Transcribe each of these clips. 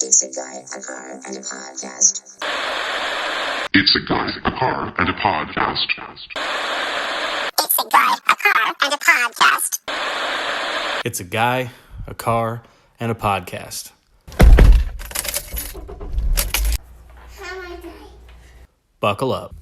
It's a guy, a car, and a podcast. It's a guy, a car, and a podcast. It's a guy, a car, and a podcast. It's a guy, a car, and a podcast. Buckle up.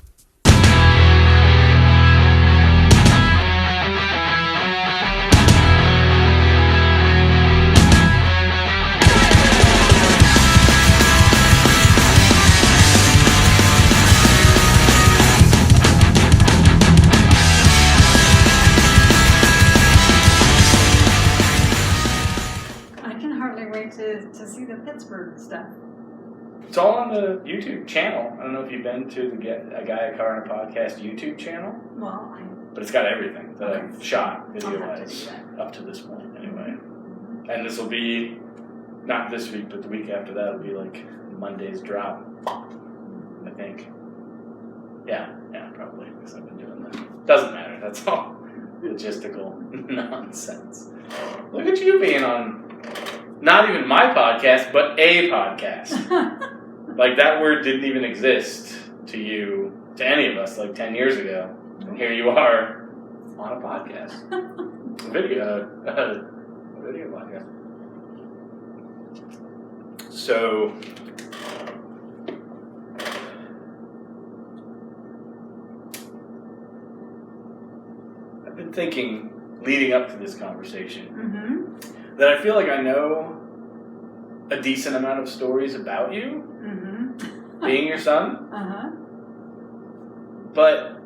To see the Pittsburgh stuff. It's all on the YouTube channel. I don't know if you've been to the A Guy, a Car, and a Podcast YouTube channel. Well, but it's got everything that I've shot I'll have to video-wise do that. up to this point, anyway. And this will be not this week, but the week after that will be like Monday's drop, I think. Yeah, probably because I've been doing that. Doesn't matter. That's all logistical nonsense. Look at you being on. Not even my podcast, but a podcast. Like, that word didn't even exist to you, to any of us, like 10 years ago. And here you are on a podcast. a video podcast. So, I've been thinking, leading up to this conversation, that I feel like I know a decent amount of stories about you, being your son. But,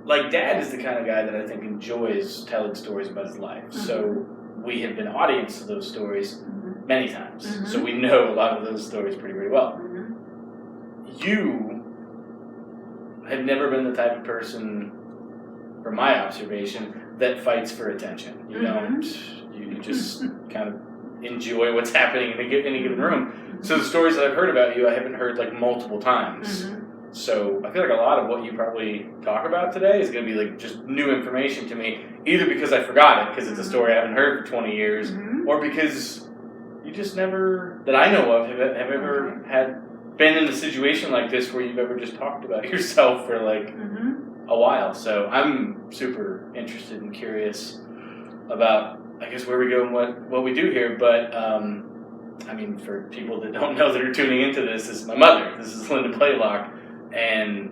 like, Dad is the kind of guy that I think enjoys telling stories about his life. So we have been audience to those stories many times. So we know a lot of those stories pretty well. You have never been the type of person, from my observation, that fights for attention. You don't. You just kind of enjoy what's happening in any given room. So the stories that I've heard about you, I haven't heard like multiple times. So I feel like a lot of what you probably talk about today is going to be like just new information to me, either because I forgot it because it's a story I haven't heard for 20 years, or because you just never, that I know of, have ever been in a situation like this where you've ever just talked about yourself for like a while. So I'm super interested and curious about, I guess, where we go and what we do here. But, I mean, for people that don't know that are tuning into this is my mother. This is Linda Blaylock. And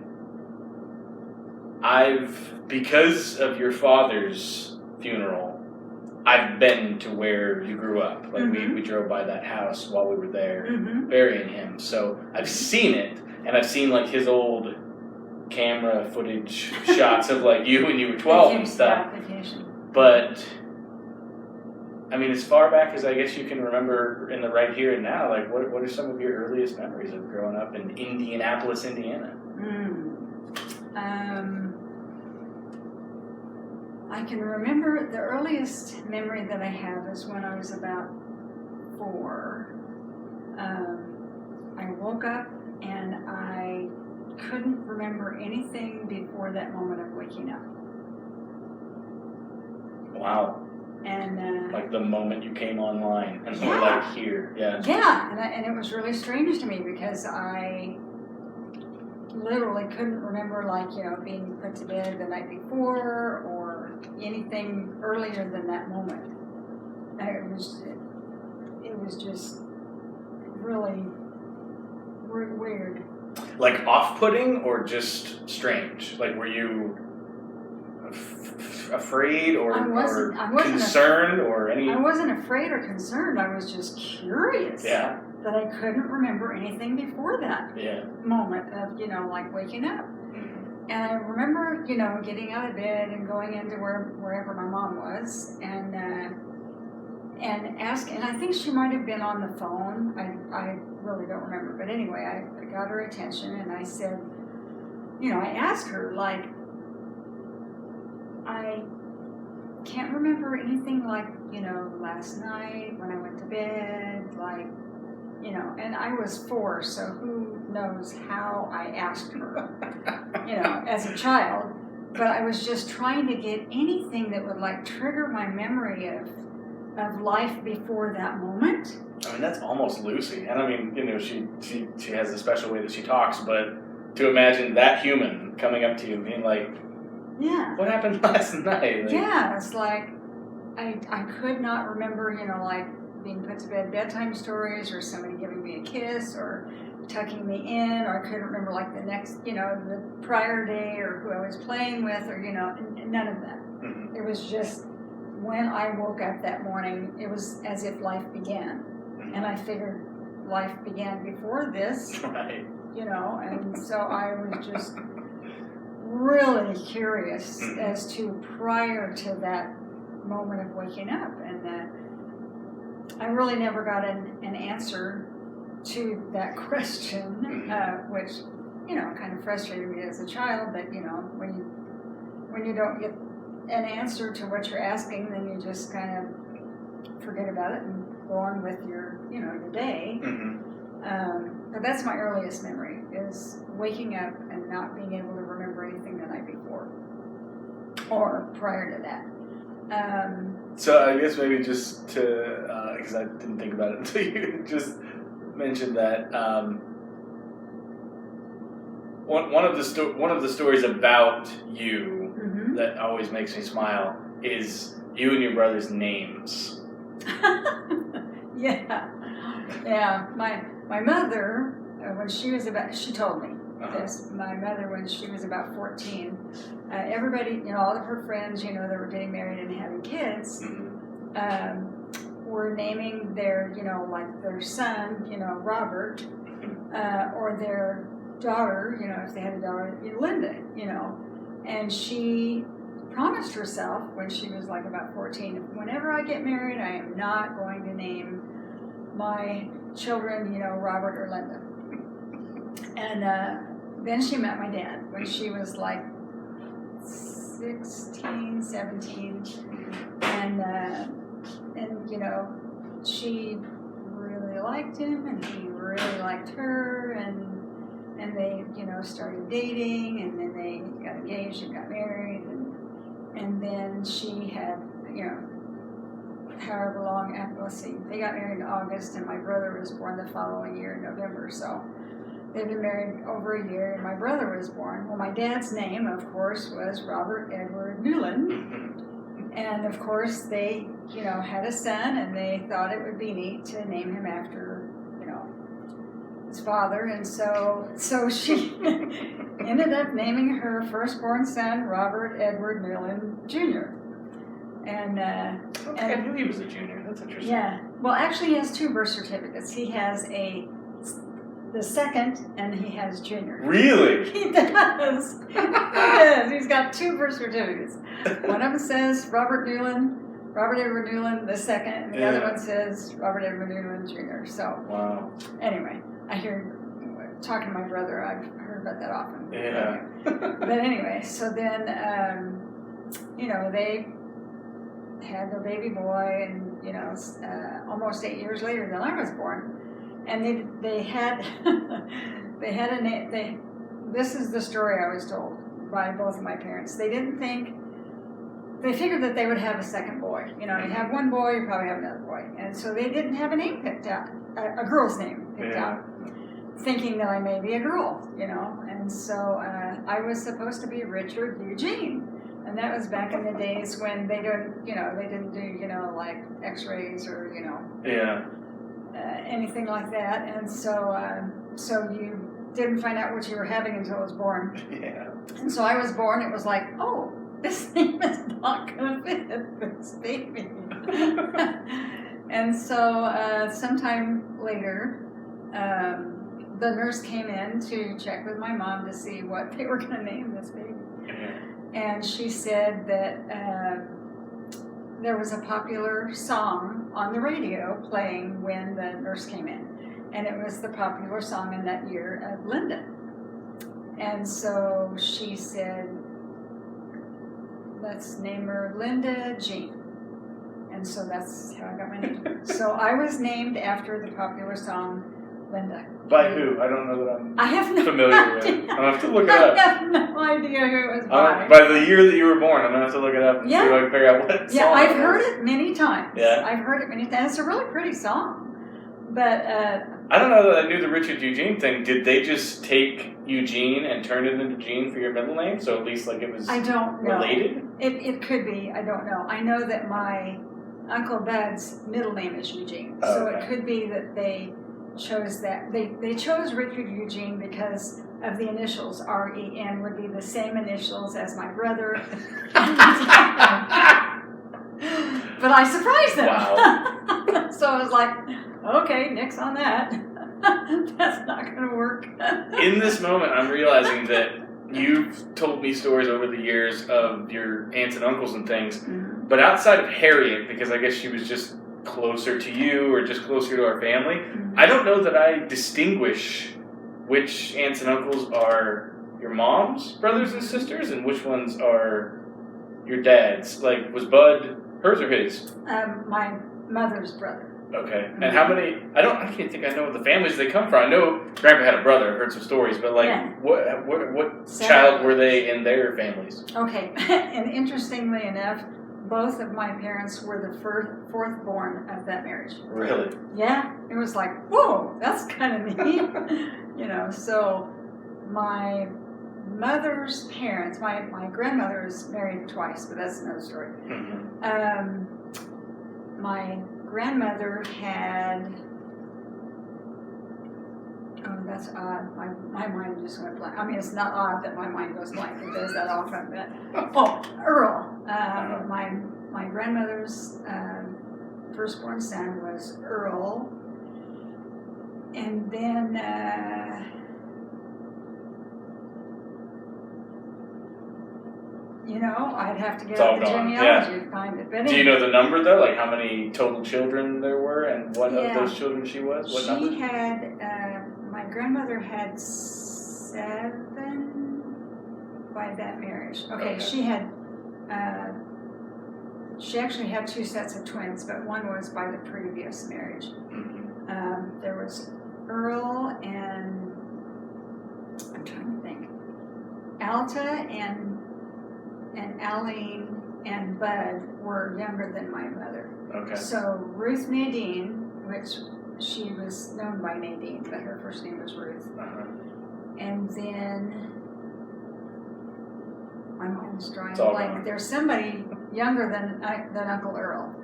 because of your father's funeral, I've been to where you grew up. Like, we drove by that house while we were there burying him. So I've seen it, and I've seen, like, his old camera footage shots of, like, you when you were 12 and stuff. But, I mean, as far back as I guess you can remember in the right here and now, like, what are some of your earliest memories of growing up in Indianapolis, Indiana? I can remember the earliest memory that I have is when I was about 4. I woke up and I couldn't remember anything before that moment of waking up. Wow. And like the moment you came online and we're like here. And it was really strange to me because I literally couldn't remember, like, you know, being put to bed the night before or anything earlier than that moment. It was just really weird. Like off-putting or just strange? Like, were you afraid or concerned or any? I wasn't afraid or concerned. I was just curious. Yeah. That I couldn't remember anything before that moment of, you know, like waking up. And I remember, you know, getting out of bed and going into wherever my mom was and asking. And I think she might have been on the phone. I really don't remember. But anyway, I got her attention and I said, you know, I asked her, like, I can't remember anything like, you know, last night when I went to bed, like, you know, and I was 4, so who knows how I asked her, you know, as a child. But I was just trying to get anything that would, like, trigger my memory of life before that moment. I mean, that's almost Lucy. And I mean, she has a special way that she talks, but to imagine that human coming up to you and being like, yeah. what happened last night? Like, yeah, it's like, I could not remember, like being put to bed bedtime stories or somebody giving me a kiss or tucking me in, or I couldn't remember like the next, the prior day or who I was playing with or, none of that. Mm-hmm. It was just when I woke up that morning, it was as if life began. Mm-hmm. And I figured life began before this, right. And so I was just really curious Mm-hmm. as to prior to that moment of waking up, and I really never got an answer to that question, which kind of frustrated me as a child. That when you don't get an answer to what you're asking, then you just kind of forget about it and go on with your your day. Mm-hmm. But that's my earliest memory, is waking up and not being able to remember anything the night before or prior to that. So I guess maybe just to, because I didn't think about it until you just mentioned that, one of the stories about you Mm-hmm. that always makes me smile is you and your brother's names. Yeah. My mother, when she was she told me this. My mother, when she was about 14, everybody, all of her friends, that were getting married and having kids, were naming their, like their son, Robert, or their daughter, if they had a daughter, Linda, and she promised herself when she was like about 14, whenever I get married, I am not going to name my children, Robert or Linda. And then she met my dad when she was like 16, 17, and she really liked him, and he really liked her, and they started dating, and then they got engaged and got married, and then she had however long after, let's see, they got married in August, and my brother was born the following year in November, so they've been married over a year, and my brother was born. Well, my dad's name, of course, was Robert Edward Newland, and of course they, had a son, and they thought it would be neat to name him after, his father, and so she ended up naming her firstborn son Robert Edward Newland Jr. And I knew he was a junior. That's interesting. yeah, well, actually, he has 2 birth certificates. He has the second, and he has junior. Really? He does. He does. He's got 2 birth certificates. One of them says Robert Edward Newland the second, and the other one says Robert Edward Newland Jr. So, wow. Anyway, I hear, talking to my brother, I've heard about that often. Yeah. But anyway, so then, they had their baby boy, and almost 8 years later than I was born, and they had they had a name. This is the story I was told by both of my parents. They figured that they would have a second boy. You have one boy, you probably have another boy, and so they didn't have a name picked out, a girl's name picked out, thinking that I may be a girl, and so I was supposed to be Richard Eugene. And that was back in the days when they didn't do, like X-rays or, anything like that. And so you didn't find out what you were having until I was born. Yeah. And so I was born. It was like, oh, this name is not going to fit this baby. And so sometime later, the nurse came in to check with my mom to see what they were going to name this baby. And she said that there was a popular song on the radio playing when the nurse came in. And it was the popular song in that year of Linda. And so she said, let's name her Linda Jean. And so that's how I got my name. So I was named after the popular song Linda. By who? I don't know that I have no familiar idea. with. I'm going to have to look it up. I have no idea who it was by. By the year that you were born, I'm going to have to look it up and see if I can figure out what song Yeah, I've it heard was. it many times. Yeah. I've heard it many times. It's a really pretty song. But I don't know that I knew the Richard Eugene thing. Did they just take Eugene and turn it into Gene for your middle name? So at least like it was I don't know. related? It could be. I don't know. I know that my Uncle Bud's middle name is Eugene. Oh, So okay. it could be that they chose that. They chose Richard Eugene because of the initials. R-E-N would be the same initials as my brother. But I surprised them. Wow. So I was like, okay, nix on that. That's not going to work. In this moment, I'm realizing that you've told me stories over the years of your aunts and uncles and things, Mhm. but outside of Harriet, because I guess she was just closer to you or just closer to our family, Mhm. I don't know that I distinguish which aunts and uncles are your mom's brothers and sisters and which ones are your dad's. Like, was Bud hers or his? My mother's brother. Okay. And how many? I can't think. I know the families they come from. I know Grandpa had a brother. I've heard some stories, but like, Yeah. what Seven. child were they in their families? Okay, and interestingly enough, both of my parents were the fourth born of that marriage. Really? Yeah, it was like, whoa, that's kind of neat. So my mother's parents, my grandmother was married twice, but that's another story. Mm-hmm. My grandmother had, oh, that's odd. My mind just went blank. I mean, it's not odd that my mind goes blank. It does that often. But Earl. My grandmother's firstborn son was Earl, and then I'd have to get It's all out the gone, genealogy to find it. But Do you know the number though? Like how many total children there were, and what of those children she was? What number? She had, my grandmother had 7 by that marriage. Okay. She had, she actually had 2 sets of twins, but one was by the previous marriage. Mm-hmm. There was Earl and, I'm trying to think, Alta and Aline and Bud were younger than my mother. Okay. So Ruth Nadine, which she was known by Nadine, but her first name was Ruth. Uh-huh. And then my mind's drawing It's all blank. gone. There's somebody younger than Uncle Earl.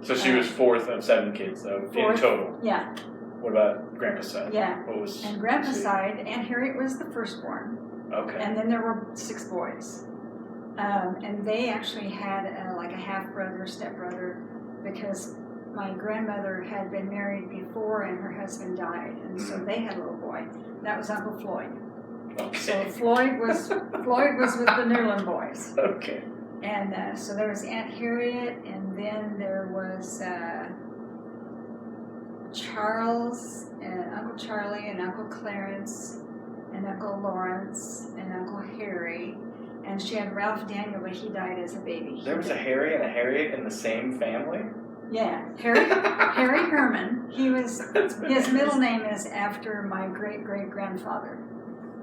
So she was 4th of 7 kids though in total. Yeah, What about Grandpa's side? yeah. What was? And Grandpa's side, Aunt Harriet was the firstborn. Okay. And then there were 6 boys. And they actually had like a half-brother, step-brother, because my grandmother had been married before and her husband died. And so they had a little boy. That was Uncle Floyd. Okay. So Floyd was with the Newland boys. Okay. And so there was Aunt Harriet, and then there was Charles, and Uncle Charlie, and Uncle Clarence, and Uncle Lawrence, and Uncle Harry. And she had Ralph Daniel, but he died as a baby. There was a Harry and a Harriet in the same family? Yeah, Harry Herman. His middle name is after my great-great-grandfather,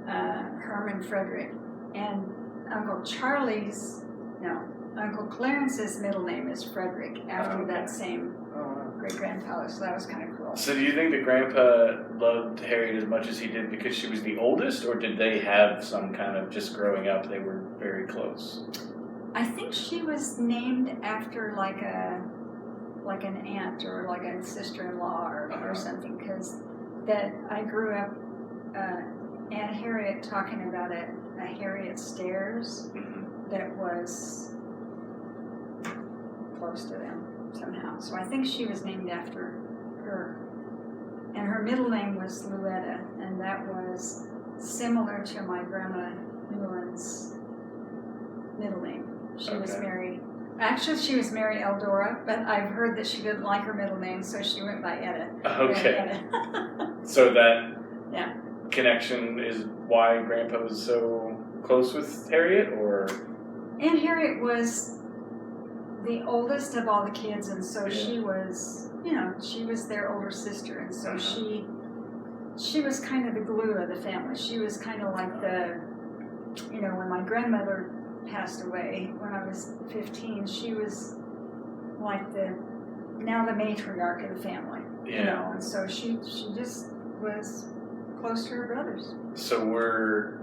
Herman Frederick. And Uncle Clarence's middle name is Frederick, after that same great-grandfather. So that was kind of cool. So do you think that Grandpa loved Harriet as much as he did because she was the oldest, or did they have some kind of, just growing up, they were very close? I think she was named after like an aunt or like a sister-in-law or something, because that I grew up Aunt Harriet talking about a Harriet Stairs that was close to them somehow. So I think she was named after her. And her middle name was Luetta, and that was similar to my grandma Newland's middle name. She was Mary. Actually, she was Mary Eldora, but I've heard that she didn't like her middle name, so she went by Etta. Okay. Etta. So that connection is why Grandpa was so close with Harriet, or? Aunt Harriet was the oldest of all the kids, and so she was, she was their older sister, and so she was kind of the glue of the family. She was kind of like the, when my grandmother passed away when I was 15, she was like the matriarch of the family. you know, and so she just was close to her brothers. So were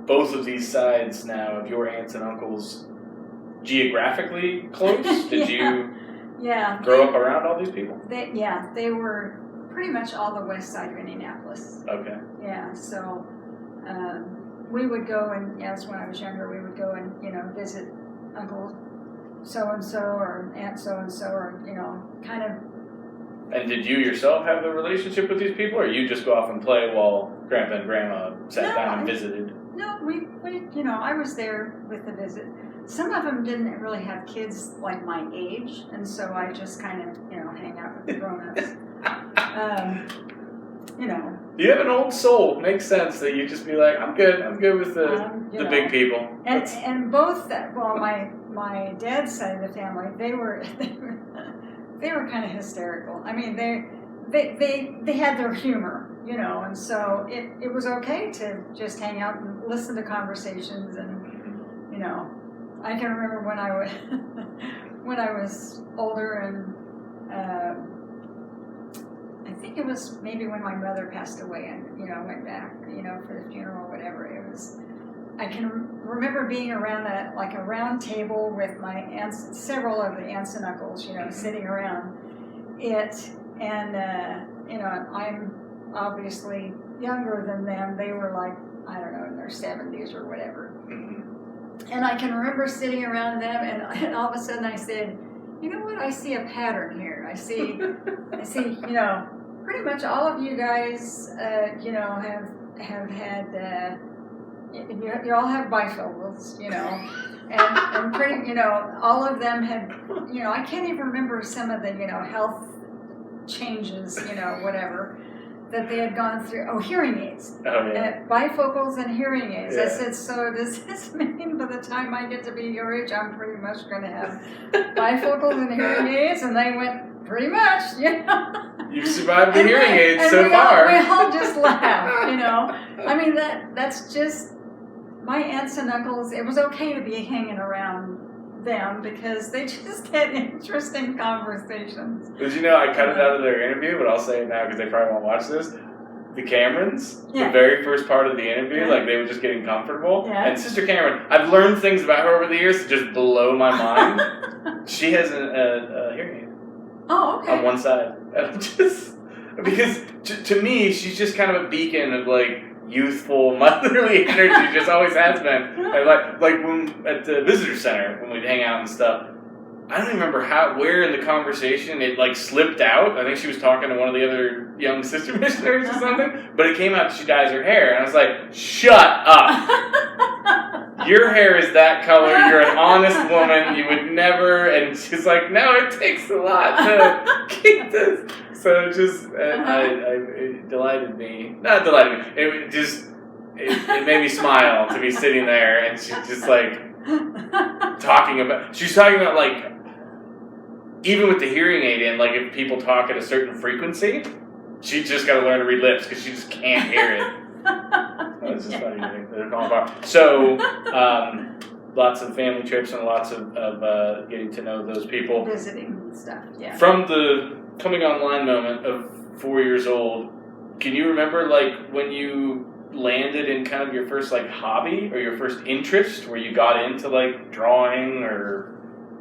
both of these sides now of your aunts and uncles geographically close? Did you grow up around all these people? They were pretty much all the west side of Indianapolis. Okay. Yeah, so we would go, and as when I was younger, we would go and, you know, visit Uncle so-and-so or Aunt so-and-so, or, you know, kind of. And did you yourself have a relationship with these people, or you just go off and play while Grandpa and Grandma sat down and visited? No, we, you know, I was there with the visit. Some of them didn't really have kids like my age, and so I just kind of, you know, hang out with the grown-ups. You know. You have an old soul. Makes sense that you just be like, I'm good with the big people. And both that, well, my dad's side of the family, they were kind of hysterical. I mean, they had their humor, you know, and so it was okay to just hang out and listen to conversations, and, you know, I can remember when I was older, and I think it was maybe when my mother passed away, and, you know, went back, you know, for the funeral or whatever. I can remember being around a round table with my aunts, several of the aunts and uncles, you know, sitting around it, and you know, I'm obviously younger than them. They were like, I don't know, in their 70s or whatever. And I can remember sitting around them, and all of a sudden I said, you know what? I see a pattern here. I see, you know, pretty much all of you guys, you know, have had. You all have bifocals, you know, and pretty, you know, all of them had, you know, I can't even remember some of the, you know, health changes, you know, whatever, that they had gone through. Oh, hearing aids. Oh, yeah. Bifocals and hearing aids. Yeah. I said, so does this mean by the time I get to be your age, I'm pretty much going to have bifocals and hearing aids? And they went, pretty much, you know. You've survived the hearing aids so we far. We all just laughed, you know. I mean, that's just, my aunts and uncles, it was okay to be hanging around them because they just had interesting conversations. But you know, I cut it out of their interview, but I'll say it now because they probably won't watch this. The Camerons, the very first part of the interview, like they were just getting comfortable. Yeah. And Sister Cameron, I've learned things about her over the years that just blow my mind. She has a hearing aid. Oh, okay. On one side. And I'm just, because to me, she's just kind of a beacon of like youthful, motherly energy, just always has been. And like when at the visitor center, when we'd hang out and stuff, I don't even remember where in the conversation it like slipped out. I think she was talking to one of the other young sister missionaries or something, but it came out that she dyes her hair, and I was like, shut up. Your hair is that color, you're an honest woman, you would never, and she's like, no, it takes a lot to keep this. So it just, it delighted me. Not delighted me, it just, it made me smile to be sitting there, and she's just like, she's talking about like, even with the hearing aid in, like if people talk at a certain frequency, she just got to learn to read lips because she just can't hear it. It's just funny. They're calling apart. So, lots of family trips and lots of getting to know those people. Visiting and stuff, yeah. From the coming online moment of 4 years old, can you remember like when you landed in kind of your first like hobby or your first interest where you got into like drawing or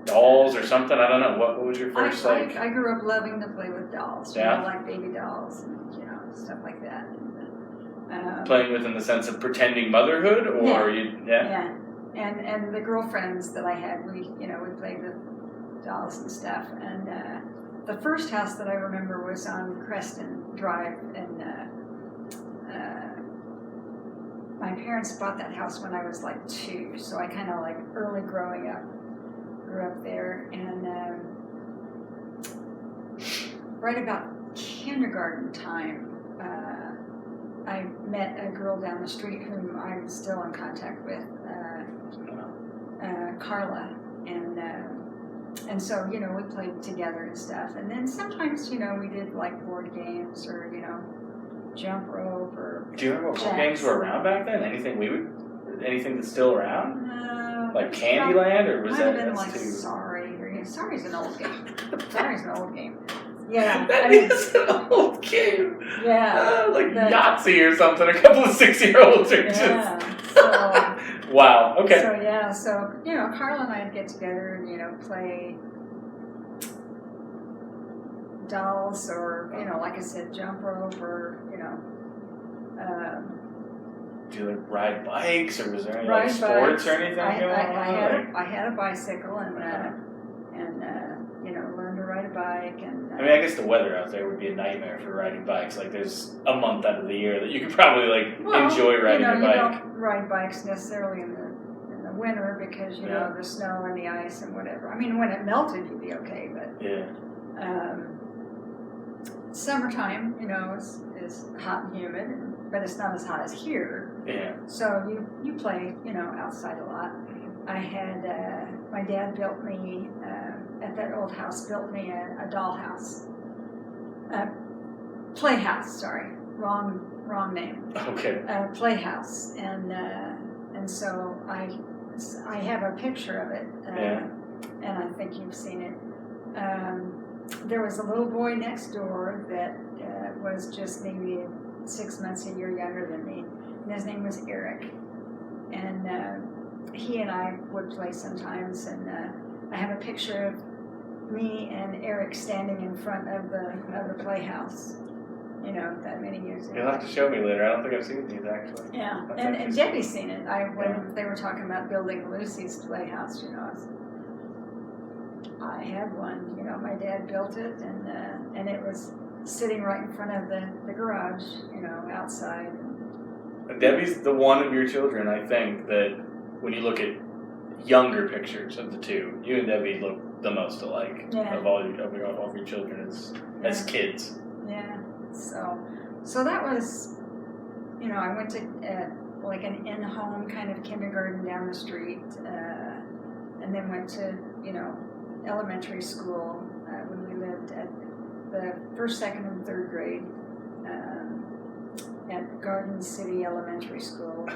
dolls or something? I don't know. What was your first like? I grew up loving to play with dolls. Yeah. You know, like baby dolls and, you know, stuff like that. Playing with in the sense of pretending motherhood, or yeah. And the girlfriends that I had, we played with dolls and stuff. And the first house that I remember was on Creston Drive, and my parents bought that house when I was like 2, so I kind of like early growing up, grew up there, and right about kindergarten time, I met a girl down the street whom I'm still in contact with, Carla, and so, you know, we played together and stuff, and then sometimes, you know, we did like board games or, you know, jump rope or. Do you remember what board games were around back then? Anything that's still around? No. Like Candyland, or was might that have been like too? Sorry. Sorry's an old game. Sorry's an old game. Yeah. That is an old game. Yeah. Like Yahtzee or something. A couple of 6-year-olds are just. Yeah. So, Wow. Okay. So Carla and I'd get together and play dolls or like I said, jump rope or Do you like ride bikes or was there any ride sports bikes. or anything going on? I had a bicycle and learned to ride a bike and. I mean, I guess the weather out there would be a nightmare for riding bikes. Like, there's a month out of the year that you could probably enjoy riding a bike. You don't ride bikes necessarily in the winter because the snow and the ice and whatever. I mean, when it melted, you'd be okay, but summertime, is hot and humid, but it's not as hot as here. Yeah. So you play, outside a lot. I had my dad built me at that old house a dollhouse, playhouse. Sorry, wrong name. Okay. Playhouse, and so I have a picture of it, and I think you've seen it. There was a little boy next door that was just maybe 6 months, a year younger than me, and his name was Eric, and he and I would play sometimes, and I have a picture of me and Eric standing in front of the playhouse, that many years ago. You'll have to show me later. I don't think I've seen these actually. Yeah, That's and Debbie's seen it. When they were talking about building Lucy's playhouse, I had one. My dad built it, and it was sitting right in front of the garage, outside. Debbie's the one of your children, I think, that when you look at younger pictures of the two, you and Debbie look the most alike of all your children as kids. Yeah. So that was, I went to like an in-home kind of kindergarten down the street, and then went to elementary school when we lived at the first, second, and third grade at Garden City Elementary School.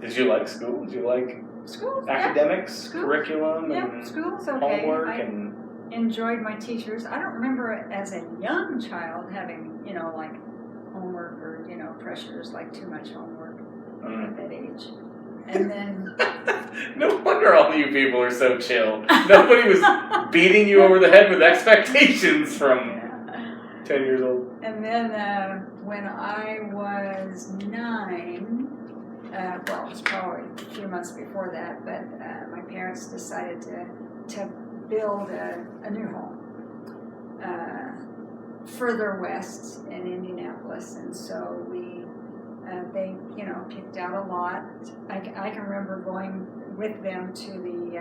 Did you like school? Did you like school? Academics, School. Curriculum, and school's okay. homework, I and enjoyed my teachers. I don't remember as a young child having like homework or pressures like too much homework at that age. And then no wonder all you people are so chill. Nobody was beating you over the head with expectations from 10 years old. And then when I was 9, well, it was probably a few months before that, but my parents decided to build a new home further west in Indianapolis, and so they picked out a lot. I can remember going with them to the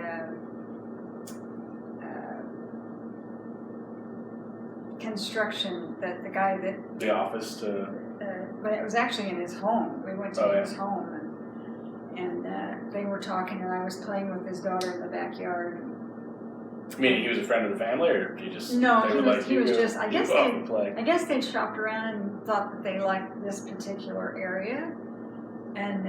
construction, the guy that the office to but it was actually in his home. We went to his home, and they were talking, and I was playing with his daughter in the backyard. Meaning he was a friend of the family, or you just no? He was just. I I guess they shopped around and thought that they liked this particular area, and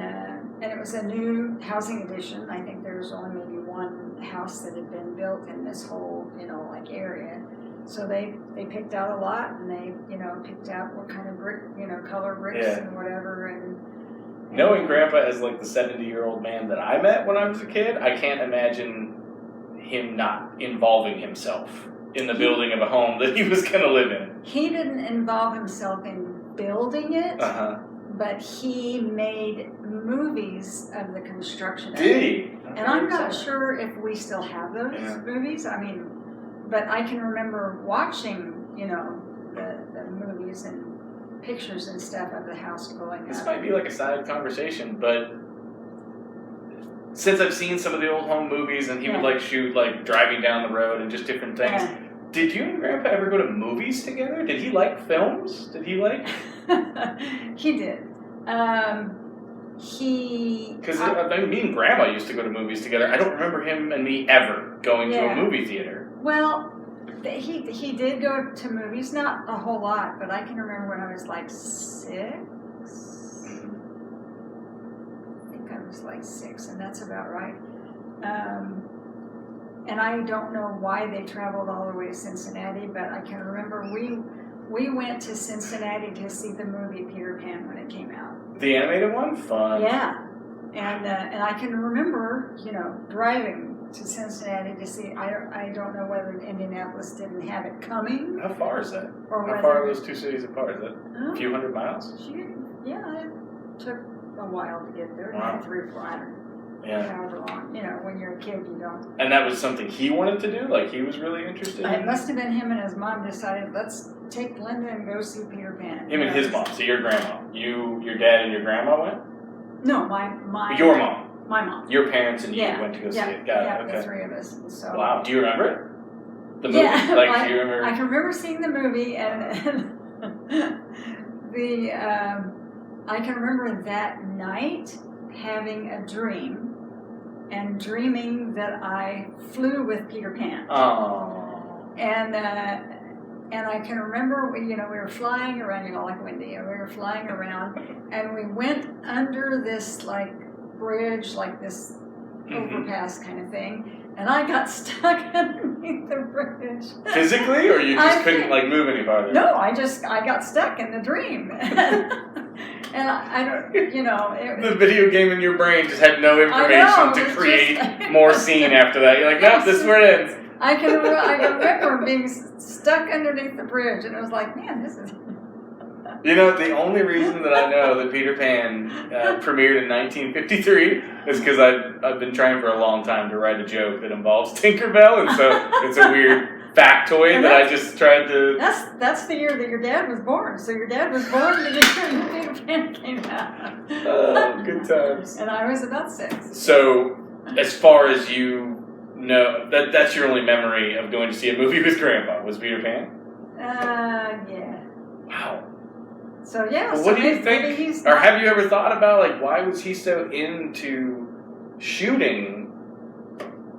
it was a new housing addition. I think there was only maybe one house that had been built in this whole area. So they picked out a lot, and they picked out what kind of brick, color bricks and whatever. And knowing Grandpa as like the 70-year-old man that I met when I was a kid, I can't imagine him not involving himself in the building of a home that he was going to live in. He didn't involve himself in building it, but he made movies of the construction. Did he? And I'm not sure if we still have those movies. I mean, but I can remember watching, the movies and pictures and stuff of the house growing up. This might be like a side conversation, but since I've seen some of the old home movies and he would shoot driving down the road and just different things, did you and Grandpa ever go to movies together? Did he like films? Did he like? He did. Because me and Grandma used to go to movies together. I don't remember him and me ever going to a movie theater. Well, he did go to movies, not a whole lot, but I can remember when I was 6. I think I was 6, and that's about right. and I don't know why they traveled all the way to Cincinnati, but I can remember we went to Cincinnati to see the movie Peter Pan when it came out. The animated one? Fun. Yeah, and I can remember, driving to Cincinnati to see. I don't know whether Indianapolis didn't have it coming. How far is that? Or How far are those two cities apart? Is that a few hundred miles? Yeah, it took a while to get there. Wow. 3 or 400. Yeah. However long. When you're a kid, you don't. And that was something he wanted to do? Like, he was really interested in It must have been him and his mom decided, let's take Linda and go see Peter Pan. Him and his mom, so your grandma. Your dad and your grandma went? No, my Your mom. My mom. Your parents and you went to go see it. Got it. Okay. The three of us. So. Wow. Do you remember it? The movie? Yeah. Like, do you remember? I can remember seeing the movie and I can remember that night having a dream and dreaming that I flew with Peter Pan. Oh. And I can remember, we were flying around, like Wendy, we were flying around, and we went under this, bridge, this overpass kind of thing, and I got stuck underneath the bridge. Physically, or you just couldn't, move any farther? No, I got stuck in the dream. And I don't, the video game in your brain just had no information to create more scene after that. You're like, nope, this is where it ends. I can remember being stuck underneath the bridge, and it was like, man, this is... The only reason that I know that Peter Pan premiered in 1953 is because I've been trying for a long time to write a joke that involves Tinkerbell, and so it's a weird factoid that I just tried to... That's the year that your dad was born. So your dad was born the year that Peter Pan came out. Oh, good times. And I was about 6. So, as far as you know, that's your only memory of going to see a movie with Grandpa, was Peter Pan? Yeah. Wow. So, yeah. Well, what do you think, or have you ever thought about, why was he so into shooting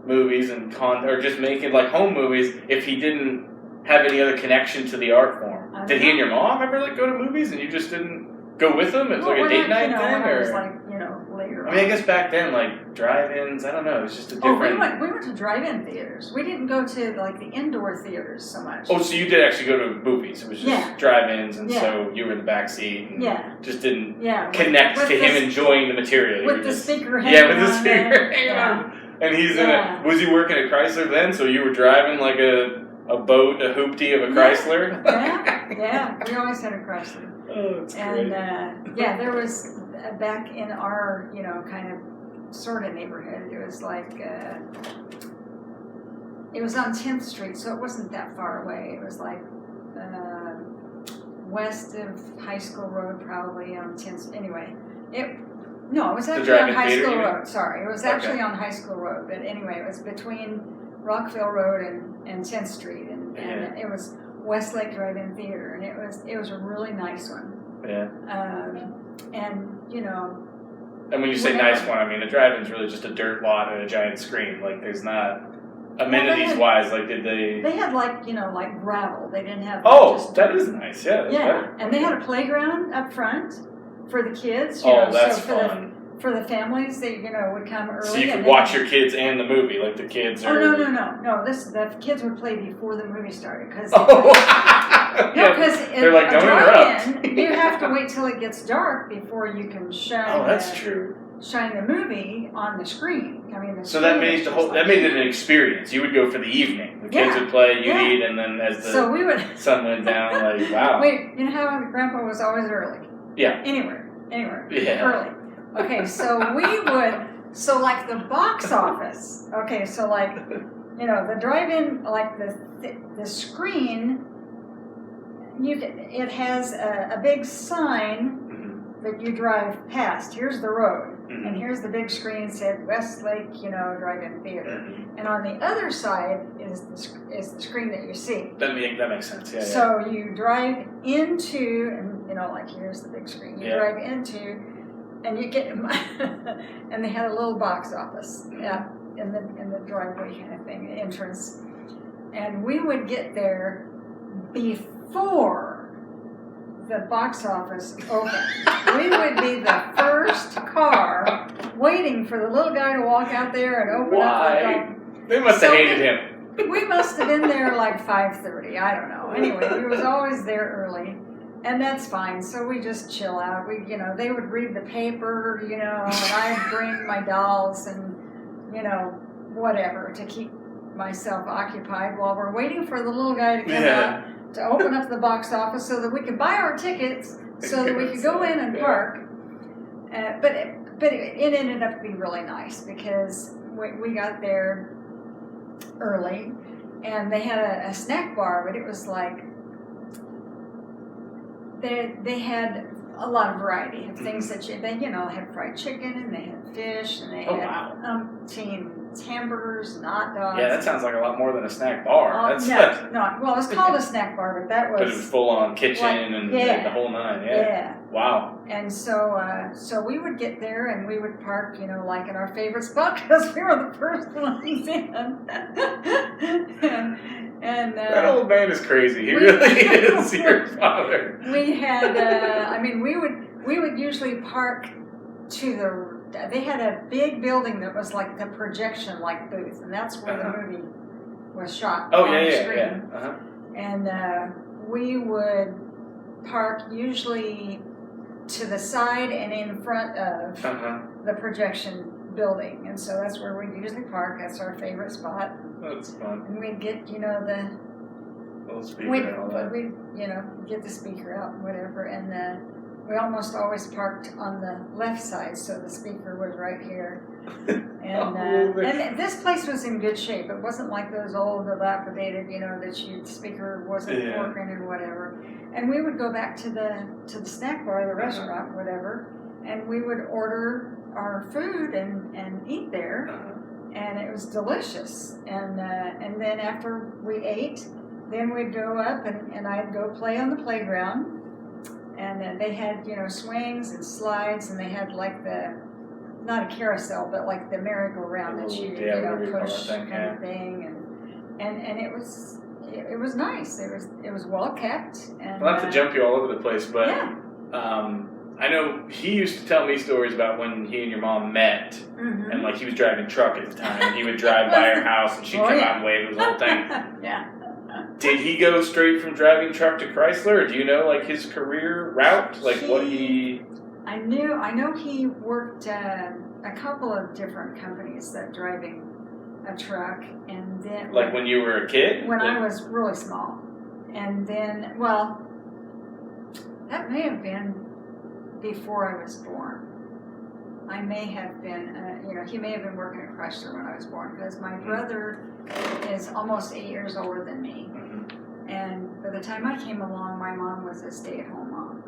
movies and or just making home movies if he didn't have any other connection to the art form? Did he and your mom ever go to movies and you just didn't go with them? It was a date night thing, or? It was later. I guess back then, drive-ins, I don't know, it was just a different... we went to drive-in theaters. We didn't go to the indoor theaters so much. Oh, so you did actually go to movies. It was just drive-ins, and so you were in the back seat and just didn't connect to him enjoying the material. With the speaker hanging on. Yeah, with the speaker hanging on. And he's in it. Was he working at Chrysler then? So you were driving a boat, a hoopty of a Chrysler? Yeah. We always had a Chrysler. Oh, that's great. And there was back in our kind of sort of neighborhood. It was it was on 10th Street, so it wasn't that far away. It was west of High School Road, probably on 10th. Anyway, it was actually on High School Road. Sorry, it was actually on High School Road. But anyway, it was between Rockville Road and 10th Street, and it was Westlake Drive-In Theater, and it was a really nice one. Yeah. And And when you say nice one, I mean a drive-in's really just a dirt lot and a giant screen. There's not amenities-wise. Did they? They had gravel. They didn't have. That is nice. Yeah. That's better. And they had a playground up front for the kids. That's fun. For the families, they would come early. So you could watch your kids and the movie, the kids are... Oh, no. The kids would play before the movie started. Because they're like, don't interrupt. You have to wait till it gets dark before you can shine. Oh, that's true. Shine the movie on the screen. I mean, so that made that made it an experience. You would go for the evening. The kids would play, you'd eat, and then as the sun went down, wow. Wait, you know how Grandpa was always early? Yeah. Anywhere. Yeah. Early. Okay, so the box office, the drive-in, the screen, it has a big sign that you drive past. Here's the road, and here's the big screen said Westlake, Drive-In Theater. And on the other side is the screen that you see. That makes sense, yeah. So you drive into, and here's the big screen. You drive into, and you get, and they had a little box office, in the driveway kind of thing, the entrance. And we would get there before the box office opened. We would be the first car waiting for the little guy to walk out there and open up the door. They must have hated him. We must have been there like 5:30. I don't know. Anyway, we was always there early, and that's fine. So we just chill out. They would read the paper, and I'd bring my dolls and, whatever to keep myself occupied while we're waiting for the little guy to come out to open up the box office so that we could buy our tickets so that we could go in and park. But it ended up being really nice because we got there early and they had a snack bar, but it was like they had a lot of variety of things that they had fried chicken and they had fish and they had hamburgers and hot dogs. Yeah, that sounds like a lot more than a snack bar. Well, it was called a snack bar, but that was... But it was full on kitchen and the whole nine, yeah. Wow. And so we would get there and we would park, like in our favorite spot because we were the first ones in. and that old man is crazy. He really is your father. We had, we would usually park to they had a big building that was like the projection booth, and that's where the movie was shot. Oh, on the yeah. screen. Uh-huh. And we would park usually to the side and in front of the projection building, and so that's where we usually park. That's our favorite spot. That's fun. And we'd get the little speaker and all that. we get the speaker out and whatever, and we almost always parked on the left side, so the speaker was right here. And and this place was in good shape. It wasn't like those old dilapidated, the speaker wasn't working and whatever. And we would go back to the snack bar, the restaurant, whatever, and we would order our food and eat there, and it was delicious. And then after we ate, then we'd go up and I'd go play on the playground. And they had, swings and slides, and they had like not a carousel, but like the merry-go-round that you, push kind of thing. And it was nice. It was well kept. And, Not to jump you all over the place, but I know he used to tell me stories about when he and your mom met, and like he was driving truck at the time, and he would drive by her house, and she'd come out and wave his whole thing. Yeah. Did he go straight from driving truck to Chrysler, or do you know like his career route, what he? I know he worked a couple of different companies that driving a truck, and then like when you were a kid. When I was really small, and then that may have been before I was born. I may have been, he may have been working at Chrysler when I was born, because my brother is almost 8 years older than me. And by the time I came along, my mom was a stay-at-home mom.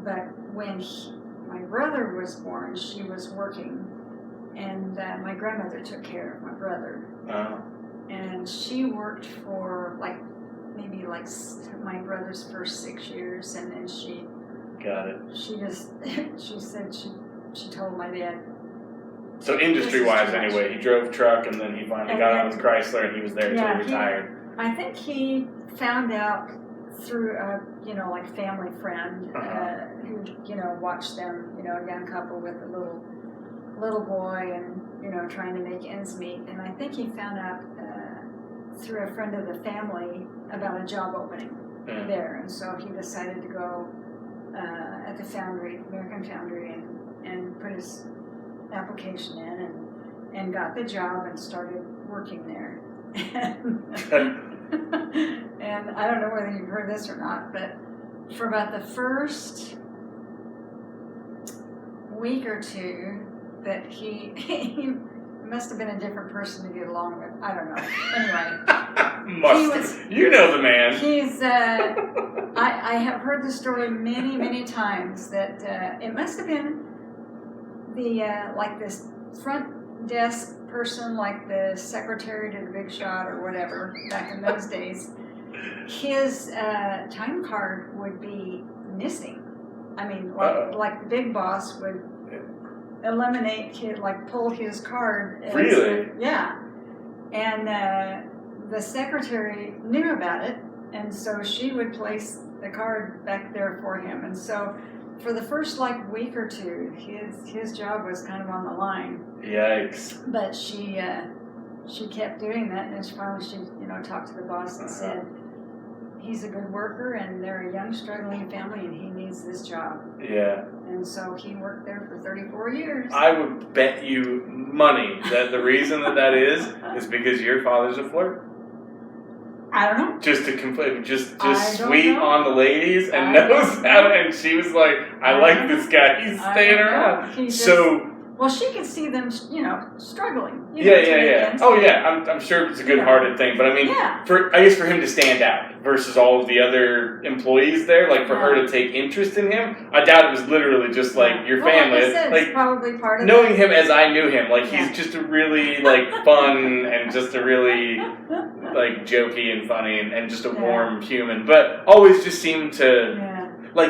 But when my brother was born, she was working, and my grandmother took care of my brother. And she worked for maybe my brother's first 6 years, and then she... Got it. She said she told my dad. So industry-wise, anyway, he drove truck, and then he finally got on with Chrysler, and he was there until he retired. I think he found out through a family friend who watched them, a young couple with a little boy and trying to make ends meet, and I think he found out through a friend of the family about a job opening there, and so he decided to go at the foundry, American Foundry, and put his application in and got the job and started working there. And I don't know whether you've heard this or not, but for about the first week or two that he must have been a different person to get along with. I don't know. Anyway. You know the man. He's, I have heard the story many, many times that it must have been this front desk person, like the secretary to the big shot or whatever, back in those days. His time card would be missing. I mean, like the big boss would eliminate, pull his card. Really? Yeah. And the secretary knew about it, and so she would place the card back there for him. And so for the first week or two, his job was kind of on the line. Yikes. But she she kept doing that, and then finally she, talked to the boss and said, he's a good worker, and they're a young, struggling family, and he needs this job. Yeah. And so he worked there for 34 years. I would bet you money that the reason that is because your father's a flirt. I don't know. Just to complain, just I sweet know. on the ladies and knows how. And she was like, "I like this guy. He's staying around." So. Well, she could see them, struggling. Yeah. Oh, yeah. I'm sure it's a good-hearted thing, but I mean, I guess for him to stand out versus all of the other employees there, like for her to take interest in him, I doubt it was literally just like your family. Like I said, it's probably part of knowing him as I knew him, like he's just a really fun and just a really jokey and funny and just a warm human, but always just seemed to.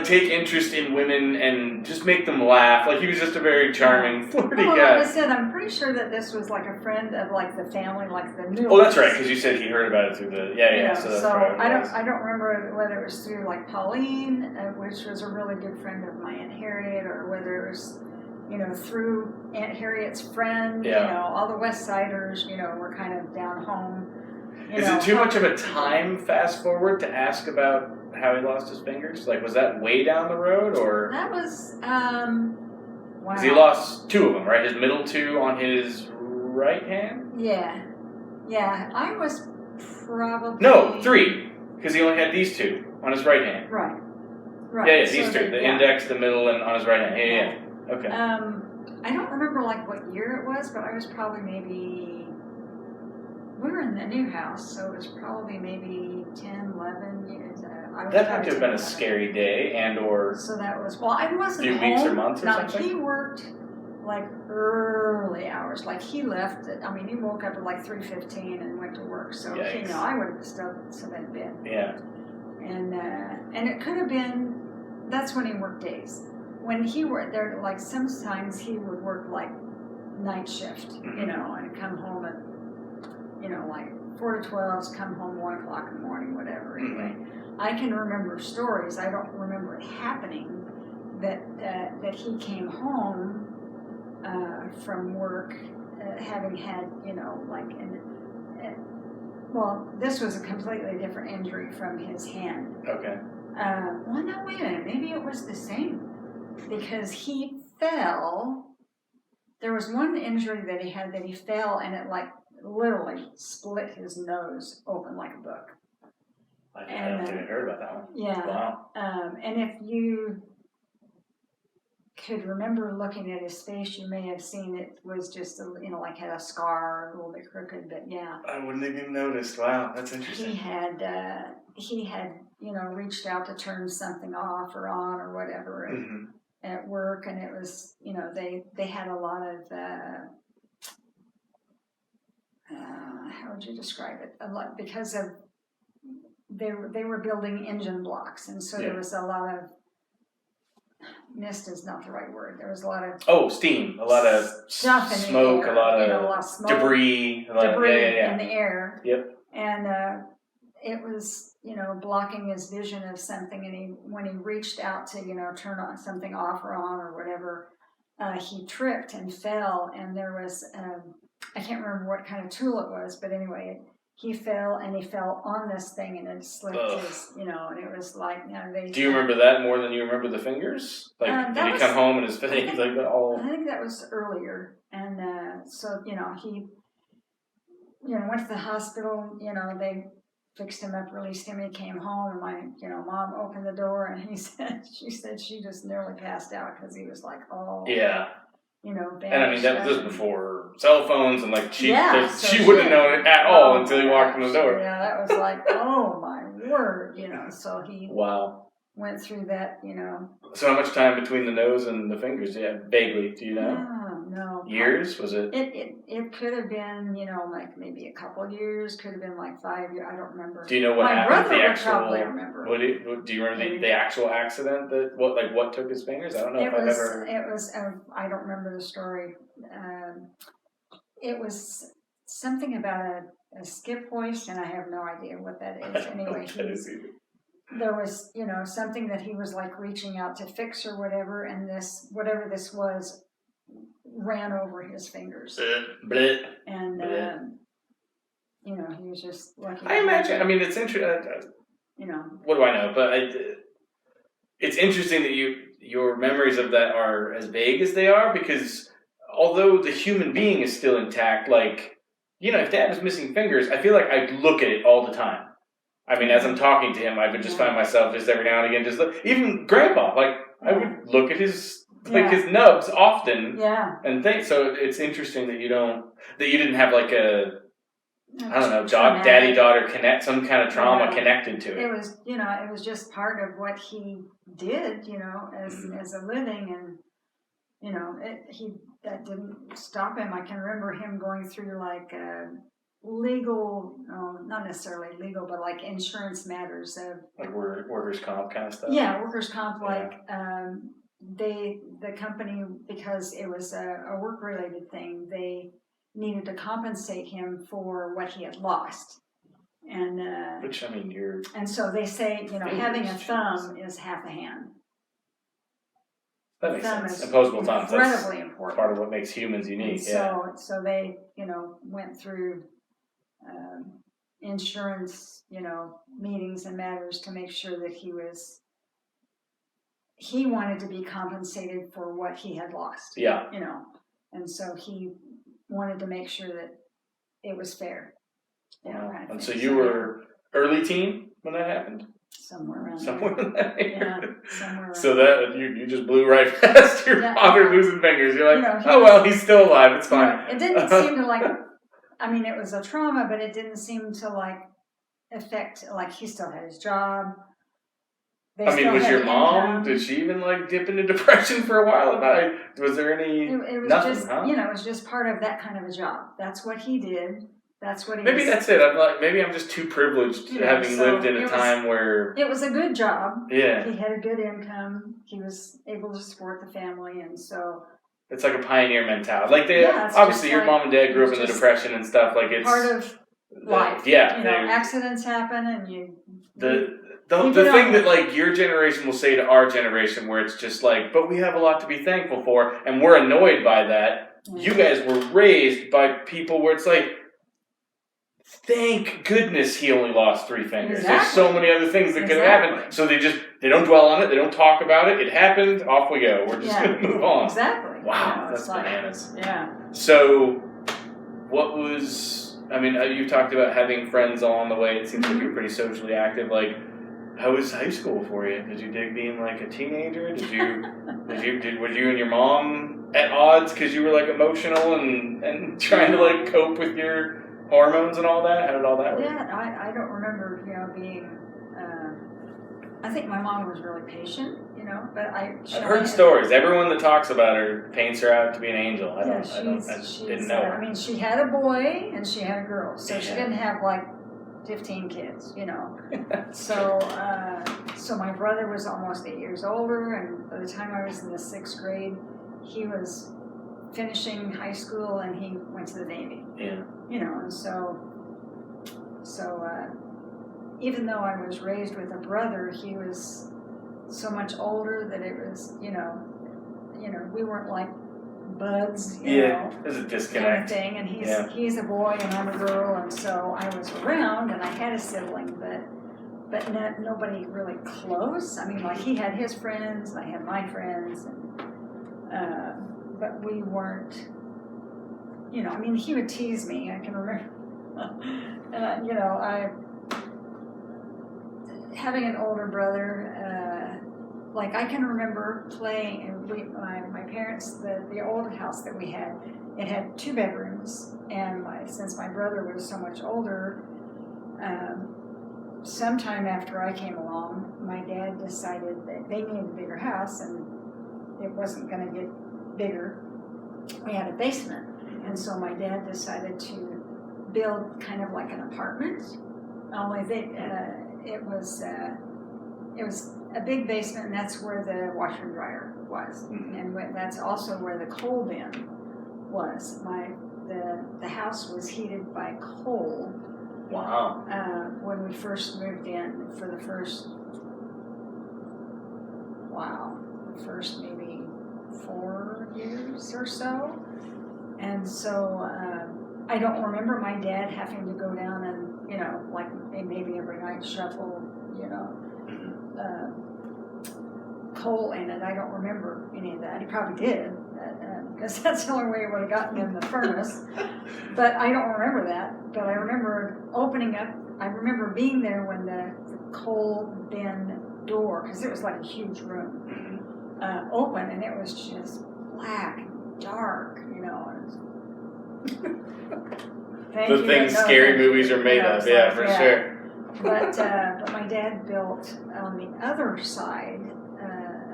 Take interest in women and just make them laugh. Like he was just a very charming, flirty guy. Like I said, I'm pretty sure that this was like a friend of the family, like the new. Oh, that's right, because you said he heard about it through the So, that's right, I don't remember whether it was through Pauline, which was a really good friend of my Aunt Harriet, or whether it was through Aunt Harriet's friend. All the West Siders, were kind of down home. Is it too much of a time fast forward to ask about how he lost his fingers? Was that way down the road, or? That was, wow. Because he lost 2 of them, right? His middle 2 on his right hand? Yeah. I was probably... No, 3. Because he only had these 2 on his right hand. Right. Yeah, these 2. The index, the middle, and on his right hand. Yeah. Okay. I don't remember, what year it was, but I was probably maybe... We were in the new house, so it was probably maybe 10, 11 years. That had to have been a scary day, and/or. So that was I wasn't home. A few weeks or months or something. He worked early hours. He left. He woke up at 3:15 and went to work. So I would have still been in bed. Yeah. And it could have been. That's when he worked days. When he worked there, sometimes he would work night shift, and come home at. 4 to 12s, come home 1 o'clock in the morning, whatever. Anyway, I can remember stories. I don't remember it happening. That he came home from work, having had this was a completely different injury from his hand. Okay. No, wait a minute. Maybe it was the same because he fell. There was one injury that he had that he fell and it literally split his nose open like a book. I don't think I heard about that one. Yeah. Wow. And if you could remember looking at his face, you may have seen it was just, had a scar, a little bit crooked, but yeah. I wouldn't have even noticed. Wow, that's interesting. He had, reached out to turn something off or on or whatever at work, and it was, they had a lot of, how would you describe it? A lot because of they were building engine blocks, and so there was a lot of mist is not the right word. There was a lot of steam, a lot of stuff in smoke, the air, a lot of smoke, debris, in the air. Yep. And it was blocking his vision of something, and when he reached out to turn on something off or on or whatever, he tripped and fell, and there was. I can't remember what kind of tool it was, but anyway, he fell on this thing and it slipped his, and it was Do you remember that more than you remember the fingers? Did he come home and his fingers all? I think that was earlier, and so he, went to the hospital. They fixed him up, released him. He came home, and my, mom opened the door, and she said she just nearly passed out because he was yeah. And that was before cell phones, and she she wouldn't have known it at all until he walked in the door. Yeah, that was oh my word, So he went through that, So how much time between the nose and the fingers? Yeah, vaguely. Do you know? No. Years? Was it? It could have been, maybe a couple of years. Could have been 5 years. I don't remember. Do you know what happened? My brother would probably remember. Do you remember the actual accident? What took his fingers? I don't know if I've ever. It was. I don't remember the story. It was something about a skip hoist, and I have no idea what that is. Anyway, there was, something that he was reaching out to fix or whatever, and whatever this was ran over his fingers. Bleh. And you know, he was just lucky. I imagine. I mean, it's interesting. You know. What do I know? But it's interesting that your memories of that are as vague as they are, because although the human being is still intact, like, you know, if Dad was missing fingers, I feel like I'd look at it all the time. I mean, as I'm talking to him, I would just find myself just every now and again just look. Even Grandpa, like, I would look at his his nubs often. Yeah. And think so. It's interesting that you didn't have like a, I don't know, daddy-daughter some kind of trauma connected to it. It was, you know, it was just part of what he did, you know, as a living, and you know, that didn't stop him. I can remember him going through like legal, not necessarily legal, but like insurance matters of like workers' comp kind of stuff. Yeah, workers' comp. Like the company, because it was a work-related thing, they needed to compensate him for what he had lost, and which, I mean, and so they say, you know, having a thumb is half a hand. That makes sense. Opposable thumbs. Incredibly That's important. part of what makes humans unique. So they, you know, went through insurance, you know, meetings and matters to make sure that he wanted to be compensated for what he had lost. Yeah. You know, and so he wanted to make sure that it was fair. You know, kind of and thing. so you were early teen when that happened? Somewhere around there. Yeah, somewhere around so that you just blew right past your father losing fingers. You're like, well, he's still alive. It's fine. It didn't seem to like. I mean, it was a trauma, but it didn't seem to like affect. Like he still had his job. I mean, was your mom? Did she even like dip into depression for a while about it? Was there any? It was nothing, just, huh? you know, it was just part of that kind of a job. That's what he did. That's what he. Maybe that's it. Maybe I'm just too privileged, having lived in a time where it was a good job. Yeah, he had a good income. He was able to support the family, and so it's like a pioneer mentality. Like obviously, your mom and dad grew up in the Depression and stuff. Like it's part of life. Yeah, you know, accidents happen, and you. The thing that like your generation will say to our generation, where it's just like, but we have a lot to be thankful for, and we're annoyed by that. Mm-hmm. You guys were raised by people where it's like, thank goodness he only lost 3 fingers. Exactly. There's so many other things that could have happened. So they don't dwell on it. They don't talk about it. It happened. Off we go. We're just going to move on. Exactly. Wow, that's bananas. Yeah. So, what was? I mean, you talked about having friends along the way. It seems like you're pretty socially active. Like, how was high school for you? Did you dig being like a teenager? Were you and your mom at odds because you were like emotional and trying to like cope with your hormones and all that? How did all that work? Yeah, I don't remember, you know, being. I think my mom was really patient, you know, but I've heard stories. Everyone that talks about her paints her out to be an angel. I didn't know her. I mean, she had a boy and she had a girl, so she didn't have like 15 kids, you know. So my brother was almost 8 years older, and by the time I was in the 6th grade, he was finishing high school and he went to the Navy. Yeah. You know, and so even though I was raised with a brother, he was so much older that it was, you know, we weren't like buds, you know, there's a disconnect kind of thing. And he's a boy and I'm a girl, and so I was around and I had a sibling, but nobody really close. I mean, like he had his friends and I had my friends, and but we weren't. You know, I mean, he would tease me. I can remember, and you know, having an older brother, like I can remember playing, and my parents, the old house that we had, it had 2 bedrooms, and since my brother was so much older, sometime after I came along, my dad decided that they needed a bigger house, and it wasn't going to get bigger. We had a basement, and so my dad decided to build kind of like an apartment. Only it was a big basement, and that's where the washer and dryer was, and that's also where the coal bin was. The house was heated by coal. Wow. When we first moved in for the first maybe 4 years or so, and so I don't remember my dad having to go down and, like maybe every night shovel, coal in it. I don't remember any of that. He probably did, because that's the only way it would have gotten in the furnace. But I don't remember that. But I remember opening up. I remember being there when the coal bin door, because it was like a huge room, open, and it was just black and dark, The things scary movies are made of, for sure. But my dad built on the other side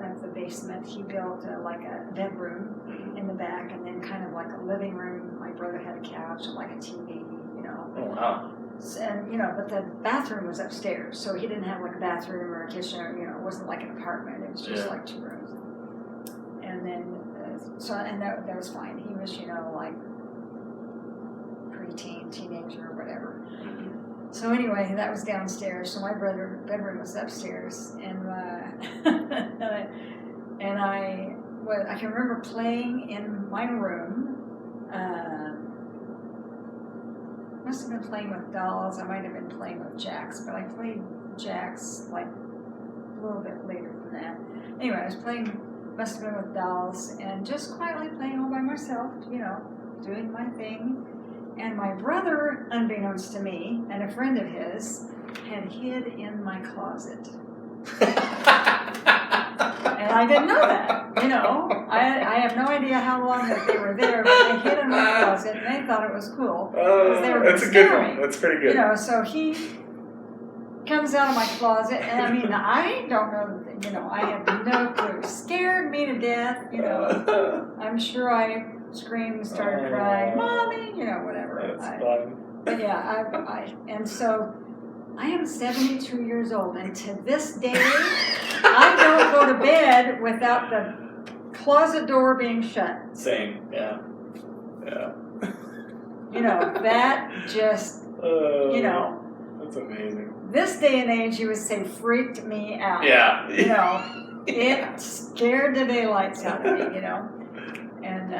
of the basement. He built like a bedroom in the back, and then kind of like a living room. My brother had a couch and like a TV, Oh wow. And but the bathroom was upstairs, so he didn't have like a bathroom or a kitchen. It wasn't like an apartment. It was just like 2 rooms. And then that was fine. He was like preteen, teenager, or whatever. So anyway, that was downstairs. So my brother's bedroom was upstairs, and I can remember playing in my room. Must have been playing with dolls. I might have been playing with jacks, but I played jacks like a little bit later than that. Anyway, I was playing. Must have been with dolls, and just quietly playing all by myself. Doing my thing. And my brother, unbeknownst to me, and a friend of his, had hid in my closet. And I didn't know that, I have no idea how long that they were there, but they hid in my closet, and they thought it was cool. They were That's a good one. That's pretty good. So he comes out of my closet, and I don't know, I have no clue. Scared me to death, I'm sure I screamed, started crying, Mommy, whatever. That's fun. But yeah, and so I am 72 years old, and to this day, I don't go to bed without the closet door being shut. Same, yeah. That just, That's amazing. This day and age, you would say freaked me out. Yeah. It scared the daylights out of me, And,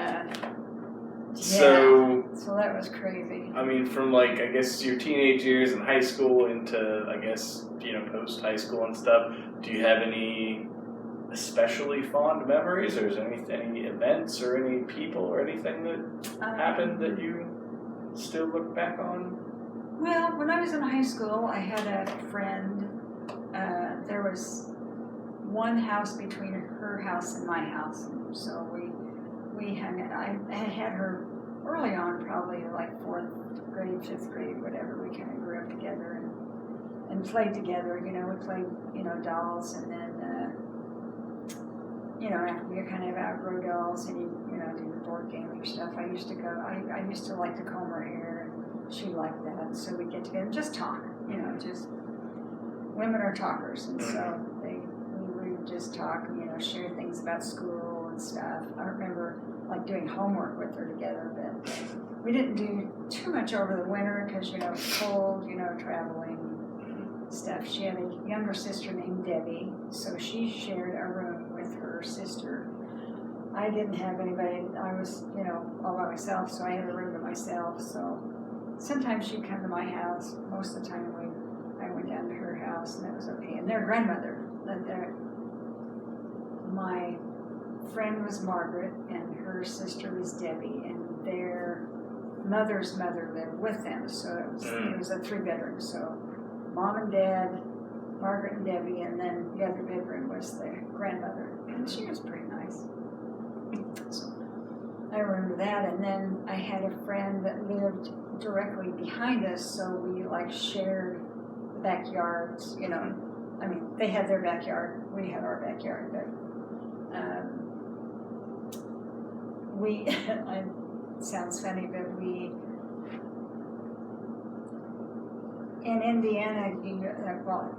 So that was crazy. From I guess your teenage years in high school into, I guess, post high school and stuff, do you have any especially fond memories, or is there any events or any people or anything that happened that you still look back on? Well, when I was in high school, I had a friend. There was one house between her house and my house, so we hung it. I had her early on, probably like 4th grade, 5th grade, whatever. We kind of grew up together and played together. We played dolls, and then after you kind of outgrow dolls and you do the board game or stuff. I used to like to comb her hair, and she liked that, so we'd get together and just talk. Just women are talkers, and so we would just talk, share things about school and stuff. I remember doing homework with her together, but we didn't do too much over the winter because it was cold, traveling stuff. She had a younger sister named Debbie, so she shared a room with her sister. I didn't have anybody. I was all by myself, so I had a room to myself. So sometimes she'd come to my house. Most of the time I went down to her house, and that was okay. And their grandmother lived there. My friend was Margaret, and her sister was Debbie, and their mother's mother lived with them. So it was a 3-bedroom. So Mom and Dad, Margaret and Debbie, and then the other bedroom was the grandmother, and she was pretty nice. So I remember that. And then I had a friend that lived directly behind us, so we shared the backyards. They had their backyard, we had our backyard, but it sounds funny, but in Indiana,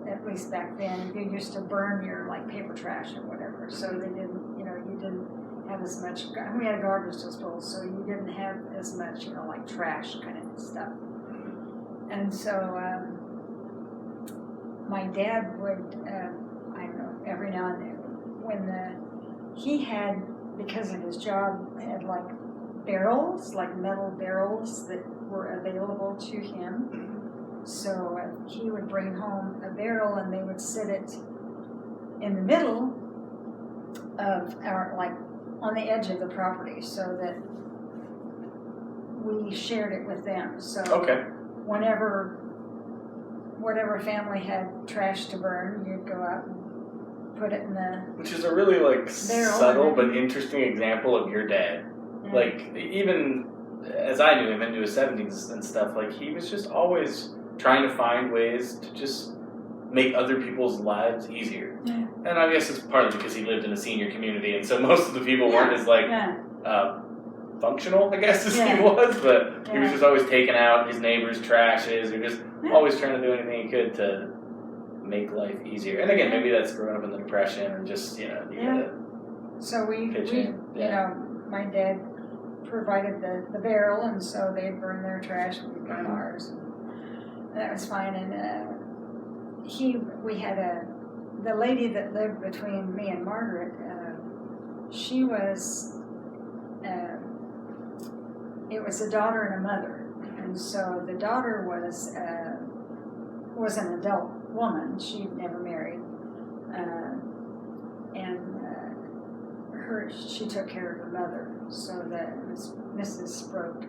at least back then, you used to burn your paper trash or whatever. So they didn't, you didn't have as much. We had a garbage disposal, so you didn't have as much, trash kind of stuff. And so my dad would, I don't know, every now and then, when he had, because of his job, had barrels, metal barrels that were available to him. So he would bring home a barrel, and they would sit it in the middle of our, like, on the edge of the property, so that we shared it with them. So whenever whatever family had trash to burn, you'd go out and put it in the Which is a really like barrel, subtle but interesting example of your dad. Yeah. Like, even as I knew him into his 70s and stuff, like, he was just always trying to find ways to just make other people's lives easier. Yeah. And I guess it's partly because he lived in a senior community, and so most of the people weren't as like functional, I guess, as he was, but he was just always taking out his neighbors' trashes, or just always trying to do anything he could to make life easier. And again, maybe that's growing up in the Depression, and just, you gotta So we pitch you in. know, my dad provided the barrel, and so they'd burn their trash and we'd burn ours. And that was fine. And we had the lady that lived between me and Margaret, she was, it was a daughter and a mother. And so the daughter was an adult woman. She'd never married. She took care of her mother. So that it was Mrs. Sproat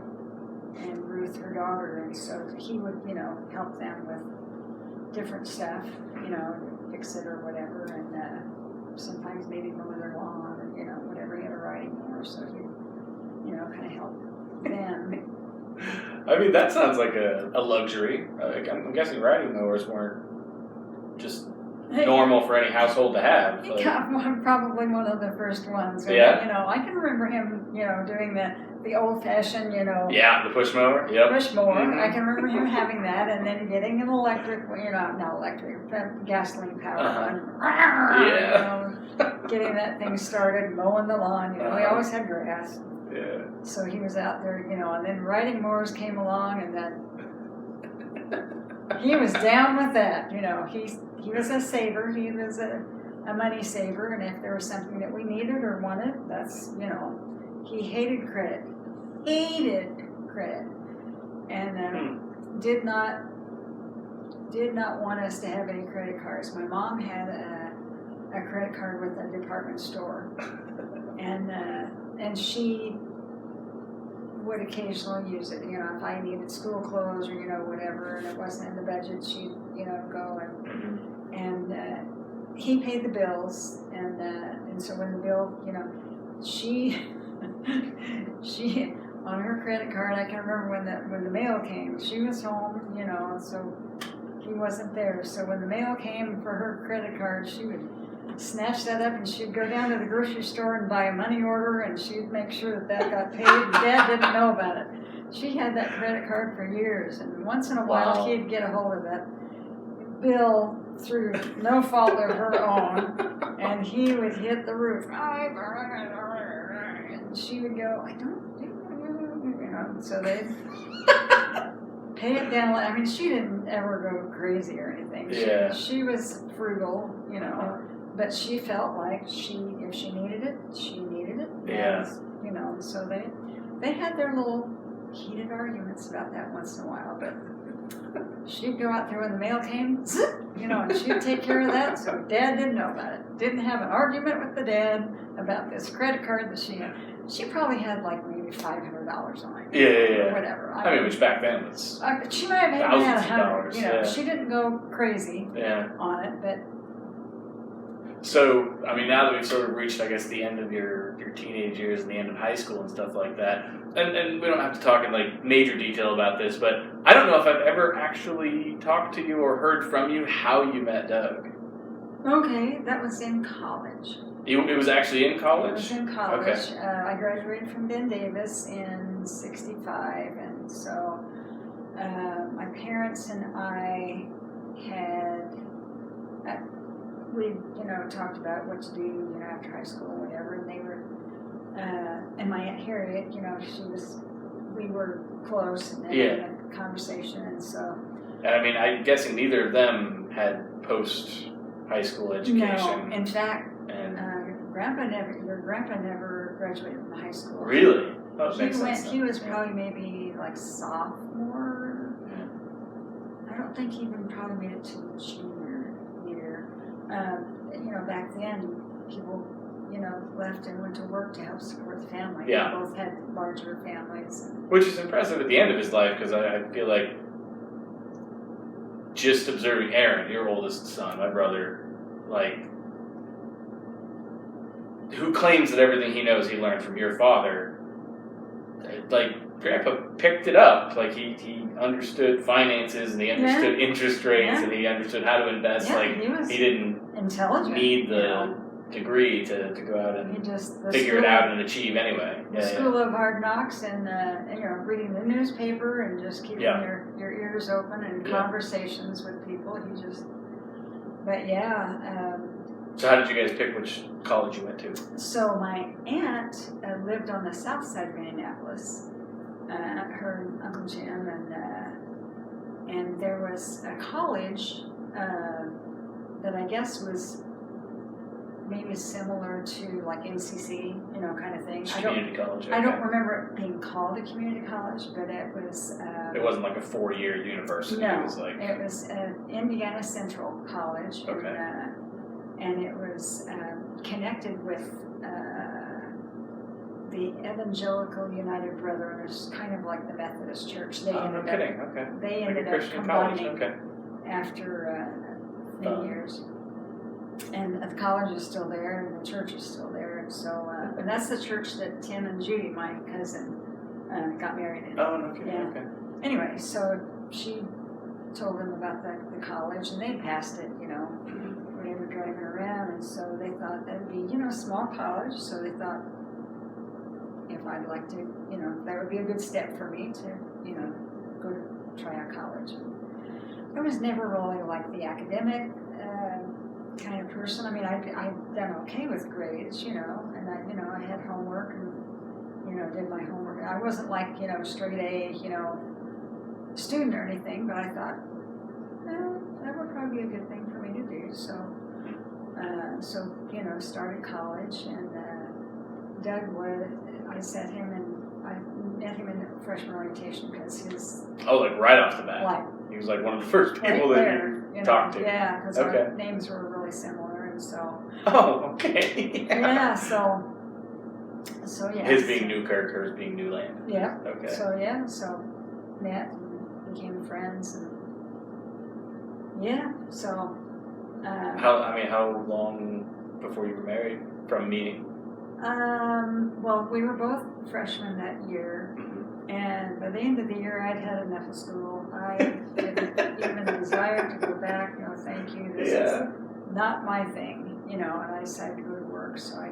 and Ruth, her daughter. And so he would, help them with different stuff, fix it or whatever. And sometimes maybe mow their lawn or, whatever he had a riding mower. So he'd, kind of help them. I mean, that sounds like a luxury. I'm guessing riding mowers weren't just normal for any household to have. He got probably one of the first ones. And, I can remember him, doing the old-fashioned, Yeah, the push mower. Yep. push mower. Mhm. I can remember him having that, and then getting an electric, not electric, but gasoline powered one. Getting that thing started, mowing the lawn. We always had grass. Yeah. So he was out there, and then riding mowers came along, and then he was down with that. He was a saver. He was a money saver, and if there was something that we needed or wanted, that's, he hated credit. And did not want us to have any credit cards. My mom had a credit card with a department store, and she would occasionally use it. If I needed school clothes or whatever, and it wasn't in the budget, she'd go and he paid the bills, and so when the bill, she on her credit card, I can remember when the mail came. She was home, so he wasn't there. So when the mail came for her credit card, she would snatch that up, and she'd go down to the grocery store and buy a money order, and she'd make sure that got paid. Dad didn't know about it. She had that credit card for years, and once in a while he'd get a hold of that bill through no fault of her own, and he would hit the roof. And she would go, I don't do it. So they'd pay it down. I mean, she didn't ever go crazy or anything. She was frugal, but she felt like if she needed it, she needed it. Yeah. And, so they had their little heated arguments about that once in a while, but she'd go out there when the mail came, and she'd take care of that, so Dad didn't know about it. Didn't have an argument with the dad about this credit card that she had. She probably had like maybe $500 on it. Or whatever. I mean, which back then was she might have even had thousands of $100. dollars. She didn't go crazy on it, but. So, I mean, now that we've sort of reached, I guess, the end of your teenage years and the end of high school and stuff like that, and we don't have to talk in, like, major detail about this, but I don't know if I've ever actually talked to you or heard from you how you met Doug. Okay, that was in college. It was actually in college? It was in college. Okay. I graduated from Ben Davis in '65, and so my parents and I had... we, talked about what to do, after high school or whatever, and they were, and my Aunt Harriet, we were close and had a conversation, and so. And I mean, I'm guessing neither of them had post-high school education. No, in fact, your grandpa never graduated from high school. Really? Oh, it makes sense. He was probably maybe like sophomore. I don't think he even probably made it to junior year. Back then, people, left and went to work to help support the family. Yeah. They both had larger families. Which is impressive at the end of his life, because I feel like just observing Aaron, your oldest son, my brother, like, who claims that everything he knows he learned from your father, like, Grandpa picked it up. Like, he understood finances, and he understood interest rates, and he understood how to invest. Yeah, like, he didn't intelligent, need the degree to go out and figure it out and achieve anyway. The school of hard knocks and reading the newspaper and just keeping your ears open and conversations with people. So how did you guys pick which college you went to? So my aunt lived on the south side of Minneapolis. Her and Uncle Jim and there was a college that I guess was maybe similar to like MCC, kind of thing. Community college. Okay. I don't remember it being called a community college, but it was. It wasn't like a 4-year university. No, it was Indiana Central College. Okay. And it was connected with the Evangelical United Brethren, is kind of like the Methodist Church. They no kidding. Okay. They like ended up combining after many years. And the college is still there, and the church is still there, and so and that's the church that Tim and Judy, my cousin, got married in. Oh, no kidding. Yeah. Okay. Anyway, so she told them about the college, and they passed it, when they were driving around, and so they thought that'd be, a small college, so they thought if I'd like to, that would be a good step for me to, go to try out college. I was never really like the academic kind of person. I mean, I've done okay with grades, and I had homework and, did my homework. I wasn't like, straight A, student or anything, but I thought, that would probably be a good thing for me to do. So, started college, and Doug I met him in the freshman orientation because his... Oh, like right off the bat? Like, he was like one of the first people that you talked to. Yeah, because our names were really similar, and so... Oh, okay. Yeah, so yeah. His being Newkirk, hers being Newland. Yeah. Okay. So met and became friends, and so... How long before you were married from meeting? Well, we were both freshmen that year, and by the end of the year, I'd had enough of school. I didn't even desire to go back. Thank you. This is not my thing, and I decided to go to work. So I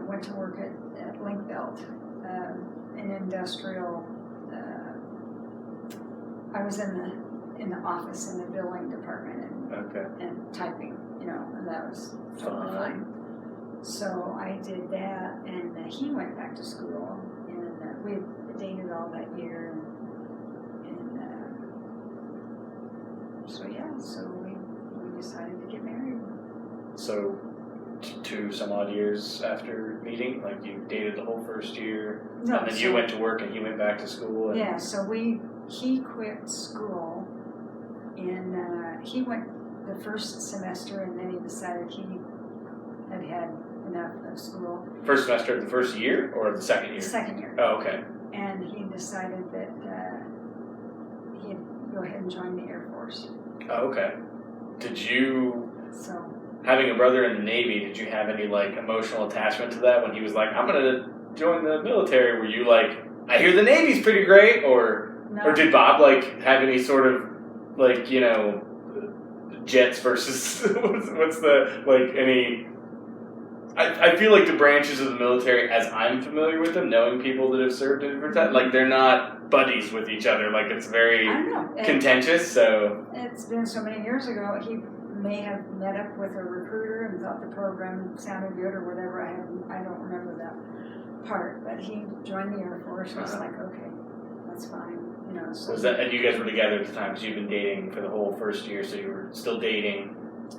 went to work at Linkbelt, an industrial. I was in the office in the billing department and typing, and that was totally fine. So I did that, and he went back to school, and we dated all that year, and so we decided to get married. So 2 some odd years after meeting, like you dated the whole first year, and then you went to work and he went back to school. And... Yeah, so he quit school, and he went the first semester, and then he decided he had enough of school. First semester of the first year or the second year? The second year. Oh, okay. And he decided that he'd go ahead and join the Air Force. Oh, okay. Did you, so having a brother in the Navy, did you have any like emotional attachment to that when he was like, I'm going to join the military? Were you like, I hear the Navy's pretty great? Or did Bob like have any sort of like, jets versus, what's the, like any... I feel like the branches of the military, as I'm familiar with them, knowing people that have served in different times, like they're not buddies with each other. Like it's very contentious. So it's been so many years ago. He may have met up with a recruiter and thought the program sounded good or whatever. I don't remember that part. But he joined the Air Force. I was like, okay, that's fine. So was that? And you guys were together at the time because you've been dating for the whole first year, so you were still dating.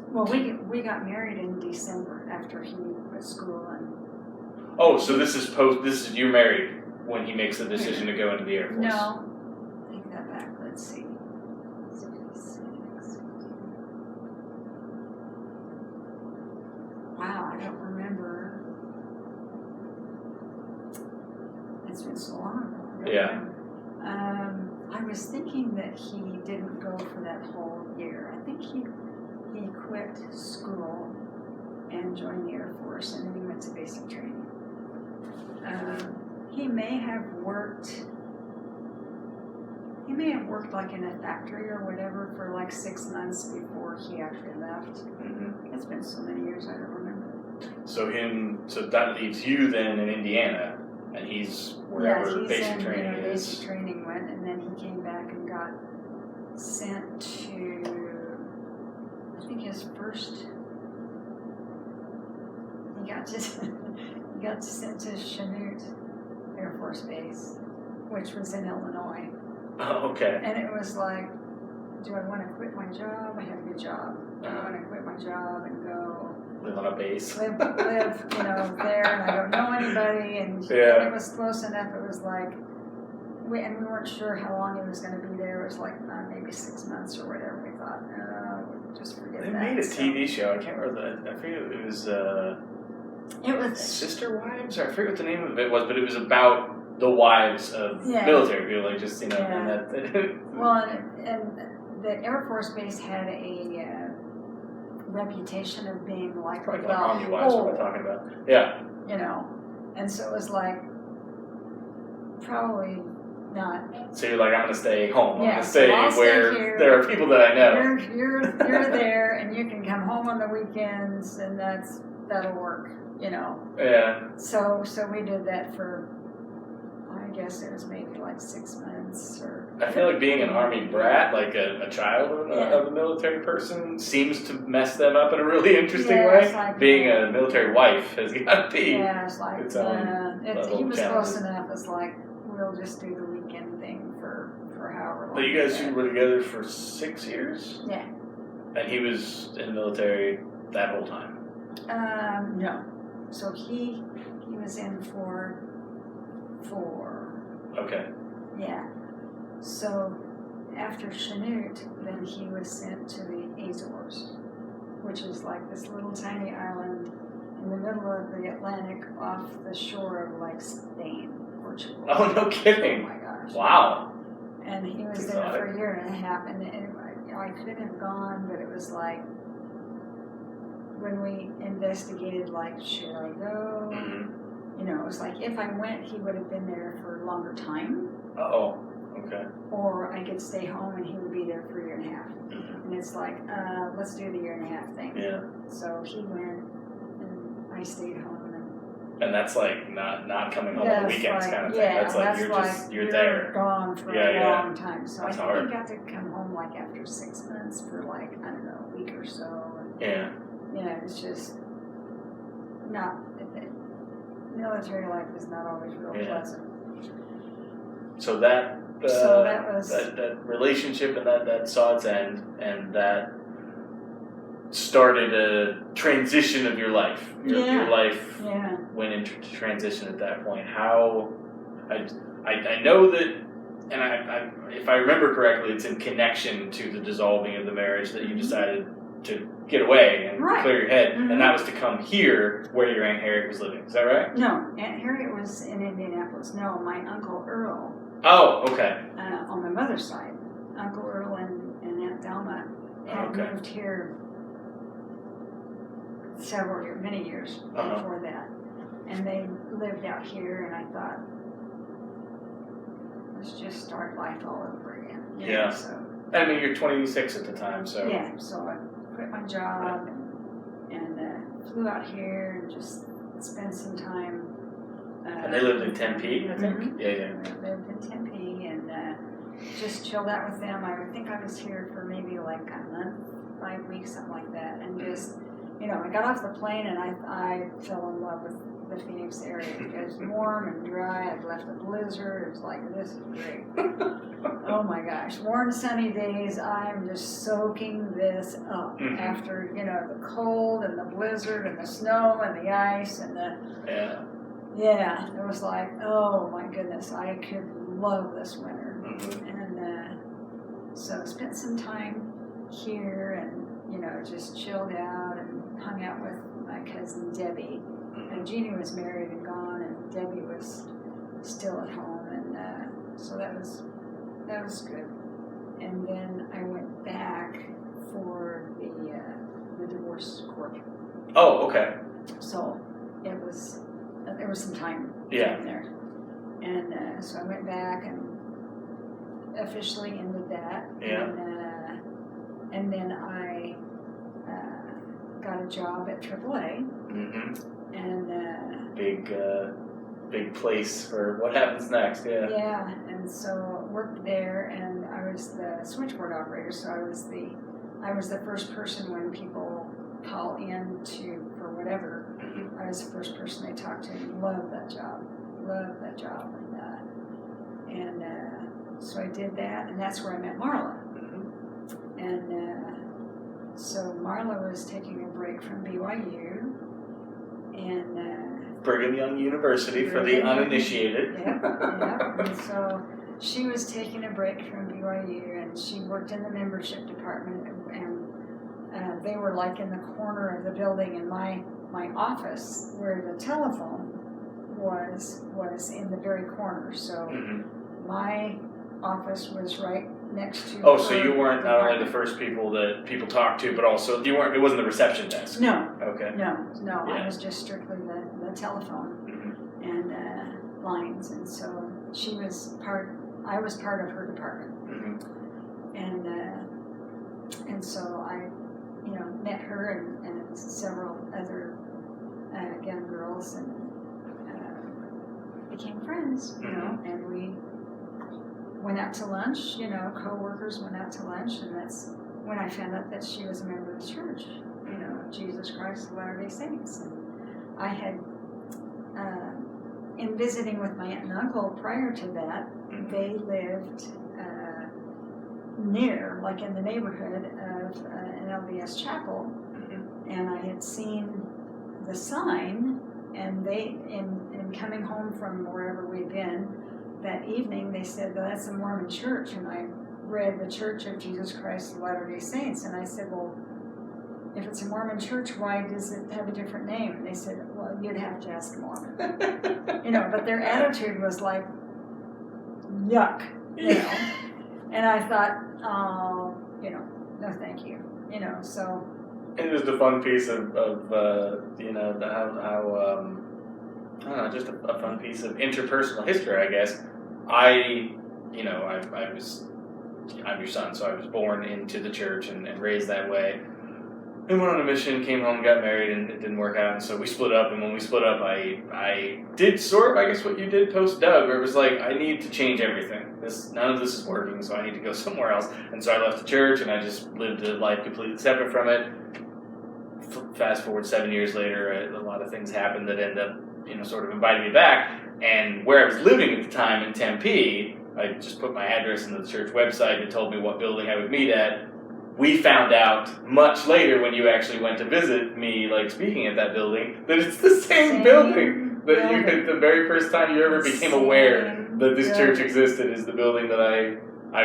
Well, we got married in December after he quit quit school and. Oh, so this is you're married when he makes the decision to go into the Air Force. No, take that back. Let's see. 66. Wow, I don't remember. It's been so long. I don't Yeah. remember. I was thinking that he didn't go for that whole year. I think he quit school and joined the Air Force, and then he went to basic training. He may have worked like in a factory or whatever for like 6 months before he actually left. Mm-hmm. It's been so many years, I don't remember. So that leaves you then in Indiana, and he's wherever he's basic in, training is. Basic training went, and then he came back and got sent to, I think his first, he got sent to Chanute Air Force Base, which was in Illinois. Oh, okay. And it was like, do I want to quit my job? I had a good job. Do I want to quit my job and go Live on a base. live, there, and I don't know anybody, and Yeah. it was close enough. It was like, we weren't sure how long he was going to be there. It was like maybe 6 months or whatever. We thought, we'll just forget They that. made a So, TV show. I can't remember I forget it was it was Sister Wives, or I forget what the name of it was, but it was about the wives of military people, like just and that. well, and the Air Force Base had a reputation of being like Probably the Army Wives, what we're talking about. Yeah. and so it was like probably not. So you're like, I'm going to stay home. I'm Yeah, going to so stay I'll stay where here. there are people that I know. You're there, and you can come home on the weekends, and that'll work, Yeah. So we did that for, I guess it was maybe like 6 months or. I feel like being an Army brat, like a child of a military person, seems to mess them up in a really interesting way. It's like, being a military wife has got to be. Yeah, it's like, its own level he of was challenges. close enough. It's like, we'll just do the weekend thing for however long. But you guys were together for 6 years? Yeah. And he was in the military that whole time? No. So he was in for 4. Okay. Yeah. So after Chanute, then he was sent to the Azores, which is like this little tiny island in the middle of the Atlantic off the shore of like Spain, Portugal. Oh, no kidding. Oh my gosh. Wow. And he was That's there for exotic. a year and a half, and I could have gone, but it was like, when we investigated, like, should I go? Mm-hmm. It was like, if I went, he would have been there for a longer time, Oh, okay. or I could stay home and he would be there for a year and a half. Mm-hmm. And it's like, let's do the year and a half thing. Yeah. So he went, and I stayed home. And that's like not coming home on the weekends kind of thing. Yeah, That's like you're there. Gone for Yeah, a yeah. long time. So That's I think hard. he got to come home like after 6 months for like, I don't know, a week or so. And, Yeah. it's just not, military life is not always real Yeah. pleasant. So that So that was- that relationship and that saw its end, and that started a transition of your life. Your life Yeah. went into transition at that point. How I know that, and I if I remember correctly, it's in connection to the dissolving of the marriage that you decided to get away and Right. clear your head, Mhm. and that was to come here where your Aunt Harriet was living. Is that right? No, Aunt Harriet was in Indianapolis. No, my Uncle Earl, Oh, okay. on my mother's side, Uncle Earl and Aunt Delma had Okay. moved here many years Uh-huh. before that. And they lived out here, and I thought, let's just start life all over again. Yeah. So, I mean, you're 26 at the time, so yeah, so I quit my job and flew out here and just spent some time. And they lived in Tempe, I think. Mhm. Yeah, yeah. I lived in Tempe and just chilled out with them. I think I was here for maybe like a month, 5 weeks, something like that. And just, I got off the plane and I fell in love with the Phoenix area. It was warm and dry. I'd left a blizzard. It was like, this is great. Oh my gosh. Warm, sunny days. I'm just soaking this up after, the cold and the blizzard and the snow and the ice and the... Yeah, it was like, oh my goodness, I could love this winter. And so I spent some time here and, just chilled out and hung out with my cousin Debbie. And Jeannie was married and gone, and Debbie was still at home, and so that was good. And then I went back for the divorce court. Oh, okay. So there was some time there, and so I went back and officially ended that. And then I got a job at AAA. And big place for what happens next. Yeah, and so worked there, and I was the switchboard operator. So I was the first person when people call in for whatever. I was the first person they talked to. Loved that job. And so I did that, and that's where I met Marla. And so Marla was taking a break from BYU, and Brigham Young University for the uninitiated. Yep. And so she was taking a break from BYU, and she worked in the membership department, and they were like in the corner of the building, and my office where the telephone was in the very corner. So my office was right next to. Oh, so you weren't not only the first people that people talked to, but also you weren't. It wasn't the reception desk. No. Okay. No. Yeah. I was just strictly the telephone and lines, and so she was part. I was part of her department, and so I, met her and several other young girls and became friends. And we went out to lunch. Co-workers went out to lunch, and that's when I found out that she was a member of the church. Jesus Christ of Latter-day Saints. And I had, in visiting with my aunt and uncle prior to that, they lived near, like in the neighborhood of an LDS chapel, and I had seen the sign, and they, in coming home from wherever we'd been that evening, they said, well, that's a Mormon church, and I read the Church of Jesus Christ of Latter-day Saints, and I said, well, if it's a Mormon church, why does it have a different name? And they said, well, you'd have to ask a Mormon. But their attitude was like, yuck, And I thought, oh, no thank you, so. And just a fun piece of I don't know, just a fun piece of interpersonal history, I guess. I'm your son, so I was born into the church and raised that way. And went on a mission, came home, got married, and it didn't work out, and so we split up, and when we split up, I did sort of, I guess, what you did post-Doug, where it was like, I need to change everything. None of this is working, so I need to go somewhere else. And so I left the church, and I just lived a life completely separate from it. Fast forward 7 years later, a lot of things happened that ended up, sort of inviting me back, and where I was living at the time in Tempe, I just put my address into the church website and told me what building I would meet at. We found out much later when you actually went to visit me, like speaking at that building, that it's the same building that you could, the very first time you ever became aware that this church existed is the building that I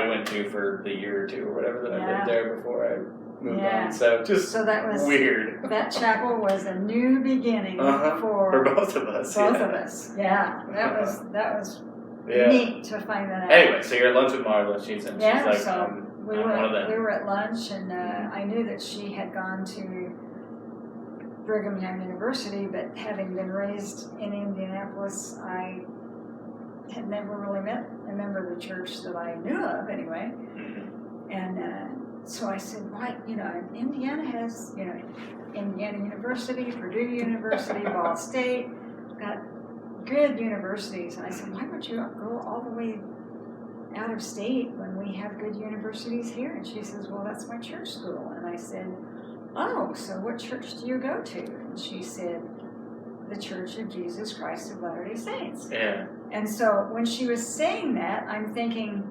went to for the year or two or whatever that I lived there before I moved on. So that was weird. That chapel was a new beginning for both of us. Both of us. Yeah. That was neat to find that out. Anyway, so you're at lunch with Marla. She's like, so we were at lunch, and I knew that she had gone to Brigham Young University, but having been raised in Indianapolis, I had never really met a member of the church that I knew of anyway. And so I said, why, Indiana has, Indiana University, Purdue University, Ball State, got good universities. And I said, why would you go all the way out of state when we have good universities here? And she says, well, that's my church school. And I said, oh, so what church do you go to? And she said, the Church of Jesus Christ of Latter-day Saints. Yeah. And so when she was saying that, I'm thinking,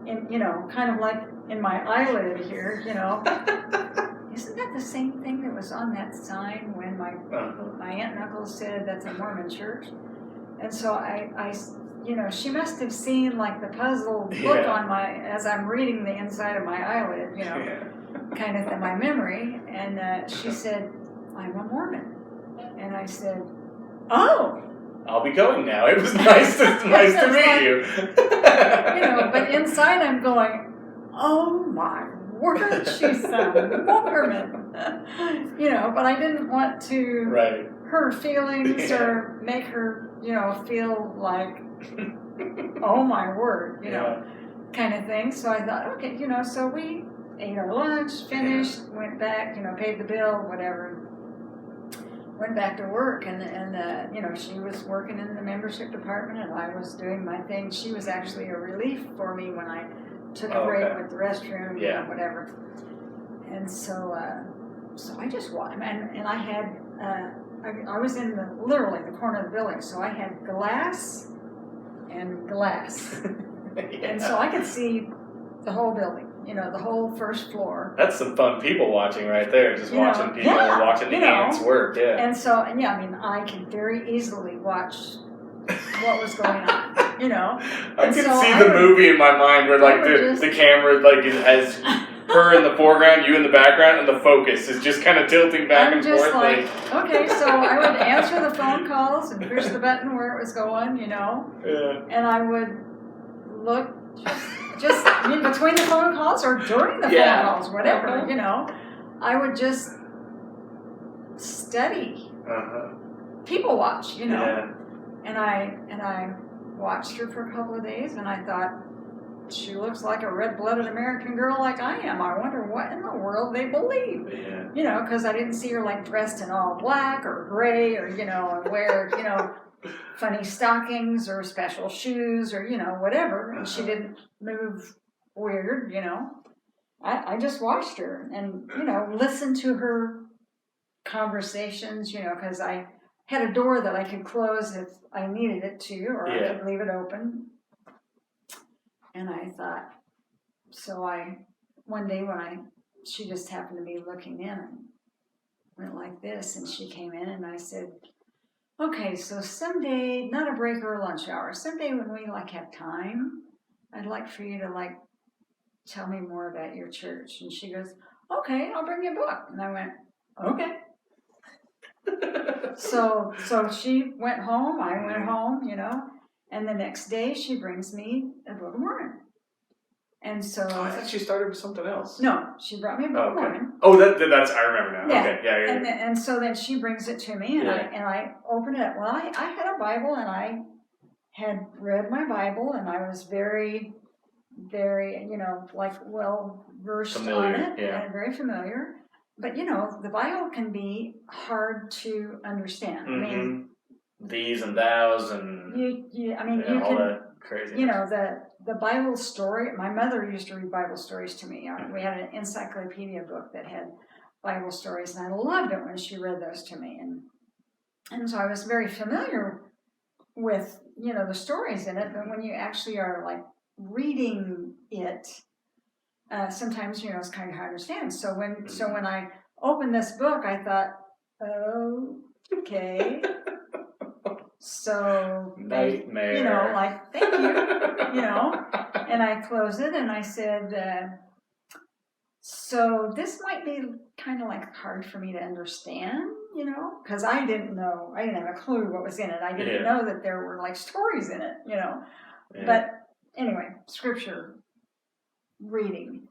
kind of like in my eyelid here, isn't that the same thing that was on that sign when my aunt and uncle said that's a Mormon church? And so I she must have seen like the puzzled look on as I'm reading the inside of my eyelid, kind of in my memory. And she said, I'm a Mormon. And I said, oh. I'll be going now. It was nice to meet you. But inside I'm going, oh my word, she's a Mormon. But I didn't want to hurt her feelings or make her, feel like, oh my word, kind of thing. So I thought, okay, so we ate our lunch, finished, went back, paid the bill, whatever. Went back to work, and she was working in the membership department, and I was doing my thing. She was actually a relief for me when I took a break with the restroom, whatever. And so I just watched, and I had, I was in literally the corner of the building, so I had glass and glass, and so I could see the whole building. The whole first floor. That's some fun people watching right there, just watching people, watching the ants work, And so, I could very easily watch what was going on, I can see the movie in my mind where, like, the camera, like, it has her in the foreground, you in the background, and the focus is just kind of tilting back and forth. Okay, so I would answer the phone calls and push the button where it was going, and I would look just between the phone calls or during the phone calls, whatever, I would just study, people watch, and I watched her for a couple of days, and I thought, she looks like a red-blooded American girl like I am. I wonder what in the world they believe, because I didn't see her like dressed in all black or gray or, and wear, funny stockings or special shoes or, whatever. And she didn't move weird, I just watched her and, listened to her conversations, because I had a door that I could close if I needed it to, or I could leave it open. And I thought, one day she just happened to be looking in and went like this, and she came in and I said, okay, so someday, not a break or a lunch hour, someday when we have time, I'd like for you to tell me more about your church. And she goes, okay, I'll bring you a book. And I went, okay. So she went home, I went home, and the next day she brings me a Book of Mormon. And so I thought she started with something else. No, she brought me a Book of Mormon. Oh, that's I remember now. Yeah. Okay, yeah. And so then she brings it to me, and I open it up. Well, I had a Bible, and I had read my Bible, and I was very, very, well versed on it, and very familiar. But the Bible can be hard to understand. Mm-hmm. I mean, these and thous and you can, all that crazy. The Bible story. My mother used to read Bible stories to me. We had an encyclopedia book that had Bible stories, and I loved it when she read those to me. And so I was very familiar with the stories in it. But when you actually are reading it, sometimes it's kind of hard to understand. So when I opened this book, I thought, oh, okay. So nightmare. Thank you, and I closed it and I said, so this might be kind of hard for me to understand, because I didn't have a clue what was in it. I didn't know that there were stories in it, but anyway, scripture reading.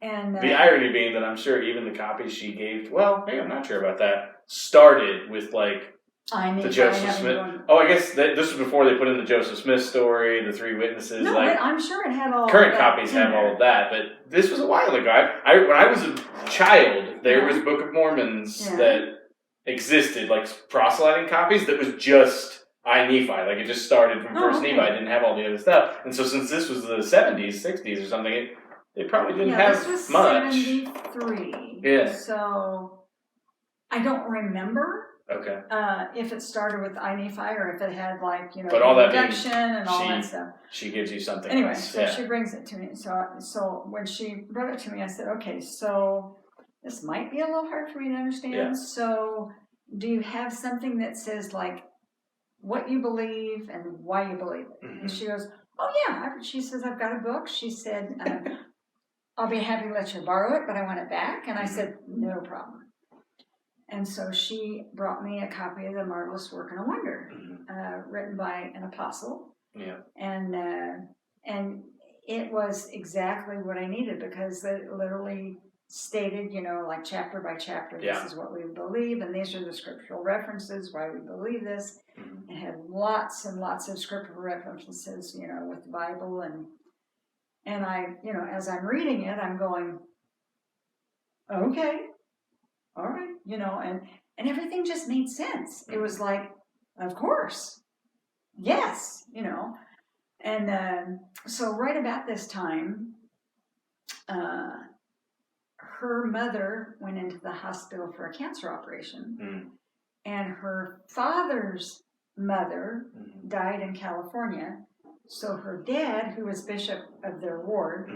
And the irony being that I'm sure even the copies she gave, I'm not sure about that, started with the Joseph Smith. I guess this was before they put in the Joseph Smith story, the three witnesses. No, I'm sure it had all. Current copies have all of that, but this was a while ago. When I was a child, there was Book of Mormons that existed, proselyting copies that was just Nephi. It just started from First Nephi. It didn't have all the other stuff. And so since this was the 70s, 60s or something, they probably didn't have this was much. 73. Yeah. So I don't remember Okay. If it started with I-Nephi or if it had like, But all that introduction and all that she- stuff. She gives you something Anyway, else. so she brings it to me. So when she brought it to me, I said, okay, so this might be a little hard for me to understand. Yeah. So do you have something that says like what you believe and why you believe it? Mm-hmm. And she goes, oh yeah. She says, I've got a book. She said, I'll be happy to let you borrow it, but I want it back. And I said, no problem. And so she brought me a copy of The Marvelous Work and a Wonder, written by an apostle. Yeah. And it was exactly what I needed because it literally stated, like chapter by chapter, this is what we believe, and these are the scriptural references why we believe this. Mm-hmm. It had lots and lots of scriptural references, with the Bible, and I, as I'm reading it, I'm going, okay, all right, and everything just made sense. It was like, of course, yes, and so right about this time, her mother went into the hospital for a cancer operation, and her father's mother died in California. So her dad, who was bishop of their ward,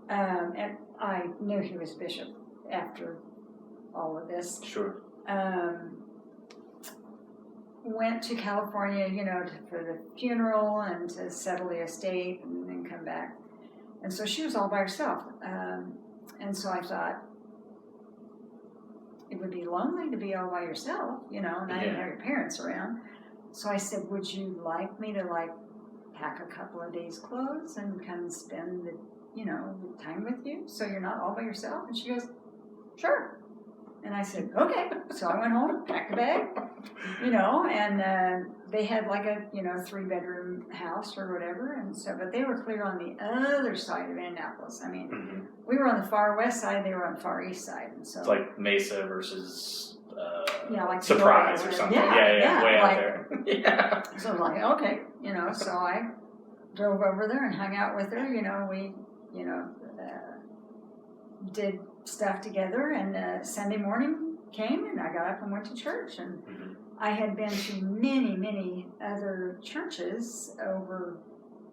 and I knew he was bishop after all of this. Sure. Went to California, for the funeral and to settle the estate and then come back. And so she was all by herself. And so I thought, it would be lonely to be all by yourself, and I didn't have your parents around. So I said, would you like me to pack a couple of days' clothes and come spend the time with you so you're not all by yourself? And she goes, sure. And I said, okay. So I went home, packed a bag, and they had like a 3-bedroom house or whatever. And so, but they were clear on the other side of Indianapolis. I mean, we were on the far west side, they were on the far east side. And so it's like Mesa versus like Surprise or something. Yeah, way out there. Yeah. So I was like, okay, so I drove over there and hung out with her. We, did stuff together, and Sunday morning came and I got up and went to church, and I had been to many, many other churches over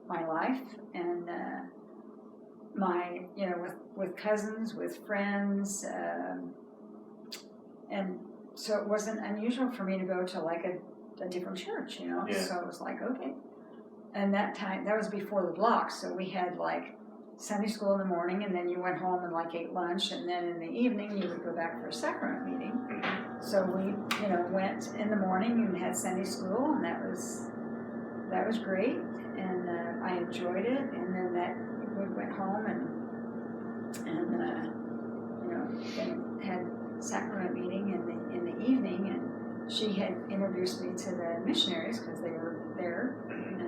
my life, and with cousins, with friends, and so it wasn't unusual for me to go to like a different church, so it was like, okay. And that was before the block, so we had like Sunday school in the morning, and then you went home and ate lunch, and then in the evening you would go back for a sacrament meeting. So we, went in the morning and had Sunday school, and that was great, and I enjoyed it. And then we went home and then had sacrament meeting in the evening, and she had introduced me to the missionaries because they were there, and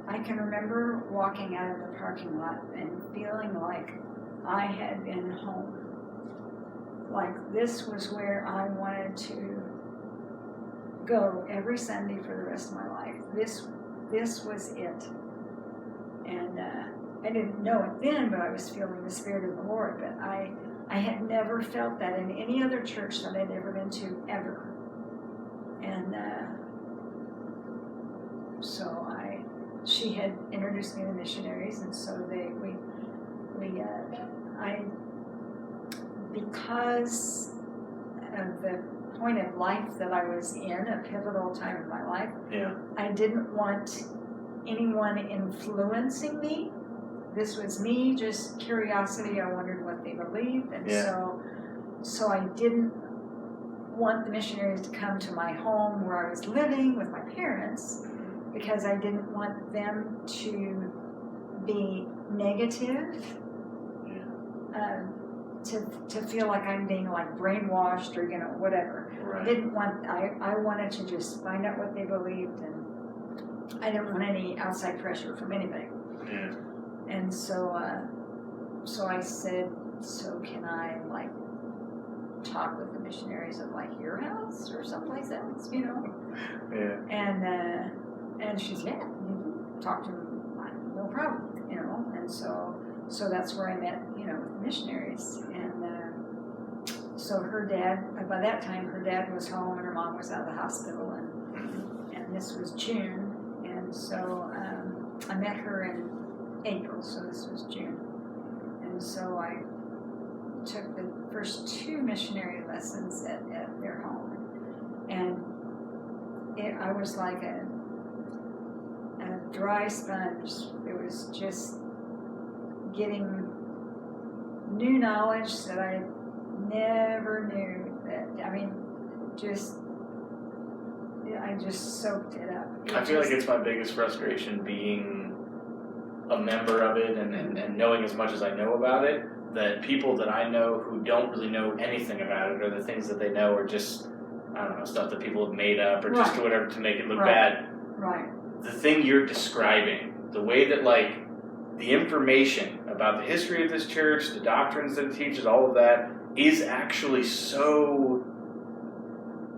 I can remember walking out of the parking lot and feeling like I had been home. Like this was where I wanted to go every Sunday for the rest of my life. This was it. And I didn't know it then, but I was feeling the Spirit of the Lord. But I had never felt that in any other church that I'd ever been to, ever. And so she had introduced me to missionaries, and so because of the point of life that I was in, a pivotal time in my life, I didn't want anyone influencing me. This was me, just curiosity. I wondered what they believed, and so I didn't want the missionaries to come to my home where I was living with my parents, because I didn't want them to be negative, to feel like I'm being brainwashed or whatever. Right. I wanted to just find out what they believed, and I didn't want any outside pressure from anybody. Yeah. And so I said, so can I talk with the missionaries at your house or someplace else, Yeah. And she said, yeah, you can talk to them, no problem, And so so that's where I met, with missionaries. And so her dad, by that time, her dad was home and her mom was out of the hospital, and this was June. And so I met her in April, so this was June. And so I took the first 2 missionary lessons at their home. And I was like a dry sponge. It was just getting new knowledge that I never knew. I just soaked it up. I feel like it's my biggest frustration being a member of it and knowing as much as I know about it, that people that I know who don't really know anything about it, or the things that they know are just, I don't know, stuff that people have made up or just whatever to make it look bad. Right. The thing you're describing, the way that the information about the history of this church, the doctrines that it teaches, all of that is actually so,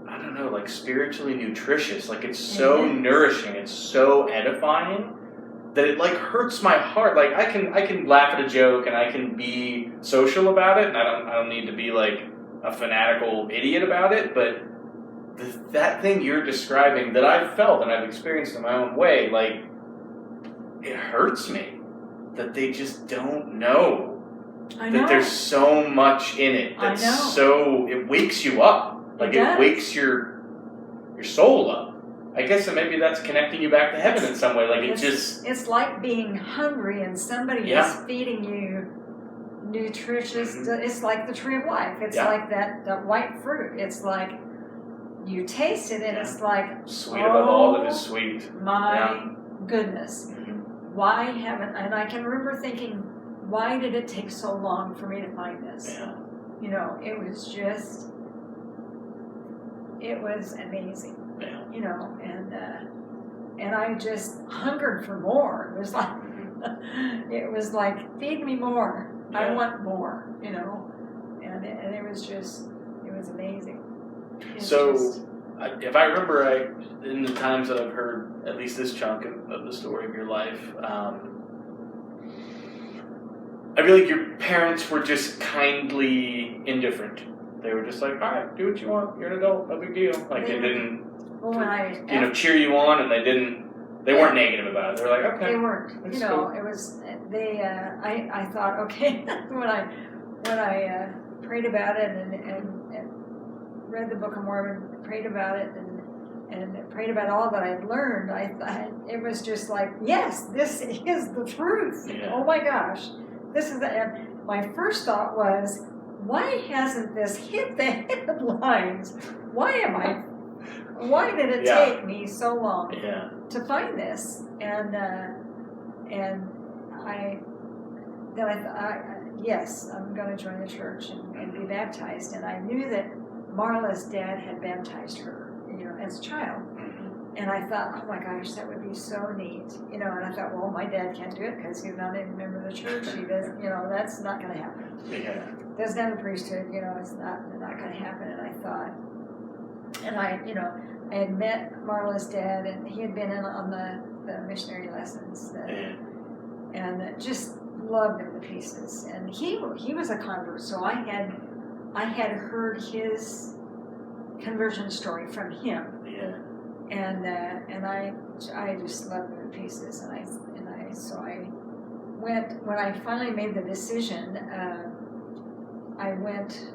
I don't know, spiritually nutritious. It's so nourishing, it's so edifying that it hurts my heart. I can laugh at a joke and I can be social about it, and I don't need to be a fanatical idiot about it, but that thing you're describing that I've felt and I've experienced in my own way, it hurts me that they just don't know. I know. That there's so much in it that's so, it wakes you up. It wakes your soul up. I guess that maybe that's connecting you back to heaven in some way. It's like being hungry and somebody is feeding you nutritious. It's like the tree of life. It's like that white fruit. It's like you taste it and it's like sweet above all that is sweet. My goodness. Why haven't, and I can remember thinking, why did it take so long for me to find this? Yeah. It was amazing. And I just hungered for more. It was like, feed me more. Yeah. I want more, and it was amazing. If I remember right, in the times that I've heard at least this chunk of the story of your life, I feel like your parents were just kindly indifferent. They were just all right, do what you want. You're an adult, no big deal. They didn't, cheer you on, and they weren't negative about it. They were like, okay. They weren't. Cool. It was, I thought, okay, when I prayed about it and read the Book of Mormon, prayed about it, and prayed about all that I'd learned, I thought it was just like, yes, this is the truth. Yeah. Oh my gosh, this is and my first thought was, why hasn't this hit the headlines? Why did it take me so long to find this? And I thought, yes, I'm going to join the church and be baptized. And I knew that Marla's dad had baptized her, as a child. And I thought, oh my gosh, that would be so neat, And I thought, well, my dad can't do it because he's not a member of the church. He does, that's not going to happen. Yeah. Doesn't have a priesthood, it's not going to happen. And I thought, and I had met Marla's dad, and he had been in on the missionary lessons, and just loved him to pieces. And he was a convert, so I had heard his conversion story from him. Yeah. And I just loved him to pieces, and so I went when I finally made the decision. I went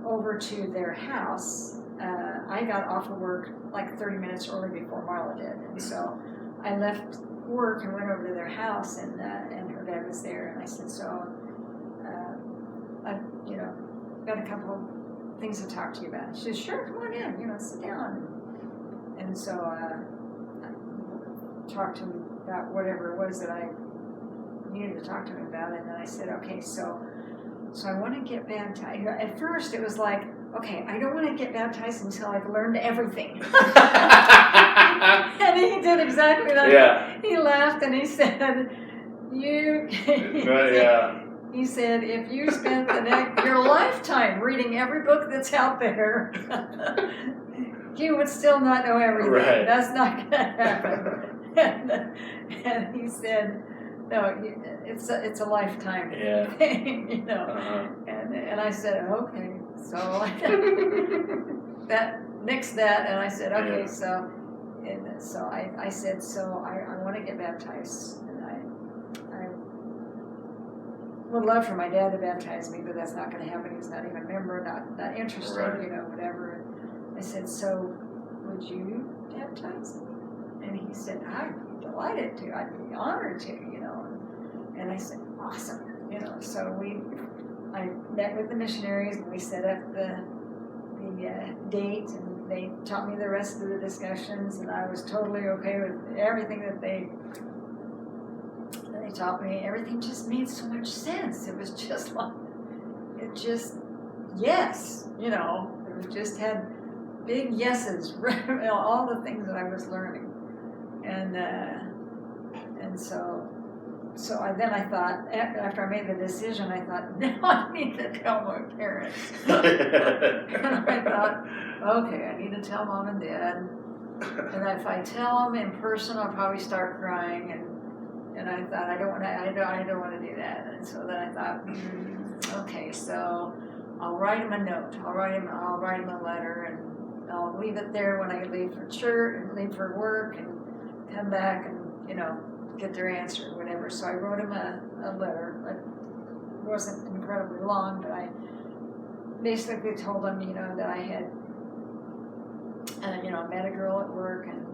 over to their house. I got off of work 30 minutes early before Marla did, and so I left work and went over to their house, and her dad was there, and I said, so I've got a couple things to talk to you about. She said, sure, come on in, sit down. And so I talked to him about whatever it was that I needed to talk to him about, and then I said, okay, so I want to get baptized. At first, it was like, okay, I don't want to get baptized until I've learned everything. And he did exactly that. Yeah. He laughed and he said, he said, if you spend your lifetime reading every book that's out there, you would still not know everything. Right. That's not going to happen. And he said, no, it's a lifetime Yeah. thing, you know. Uh-huh. And I said, okay. So that nixed that, and I said, okay. Yeah. So I said, so I want to get baptized, and I would love for my dad to baptize me, but that's not going to happen. He's not even a member, not interested, Right. you know, whatever. I said, so would you baptize me? And he said, I'd be delighted to. I'd be honored to, you know. And I said, awesome, you know. So I met with the missionaries, and we set up the date, and they taught me the rest of the discussions, and I was totally okay with everything that they taught me. Everything just made so much sense. It was just like, yes, you know. It just had big yeses, you know, all the things that I was learning, and so then I thought, after I made the decision, I thought, now I need to tell my parents. And I thought, okay, I need to tell Mom and Dad. And if I tell them in person, I'll probably start crying. And I thought, I don't want to do that. And so then I thought, okay, so I'll write them a note. I'll write them a letter, and I'll leave it there when I leave for church and leave for work, and come back and, you know, get their answer or whatever. So I wrote him a letter. It wasn't incredibly long, but I basically told him, you know, that I had, you know, met a girl at work, and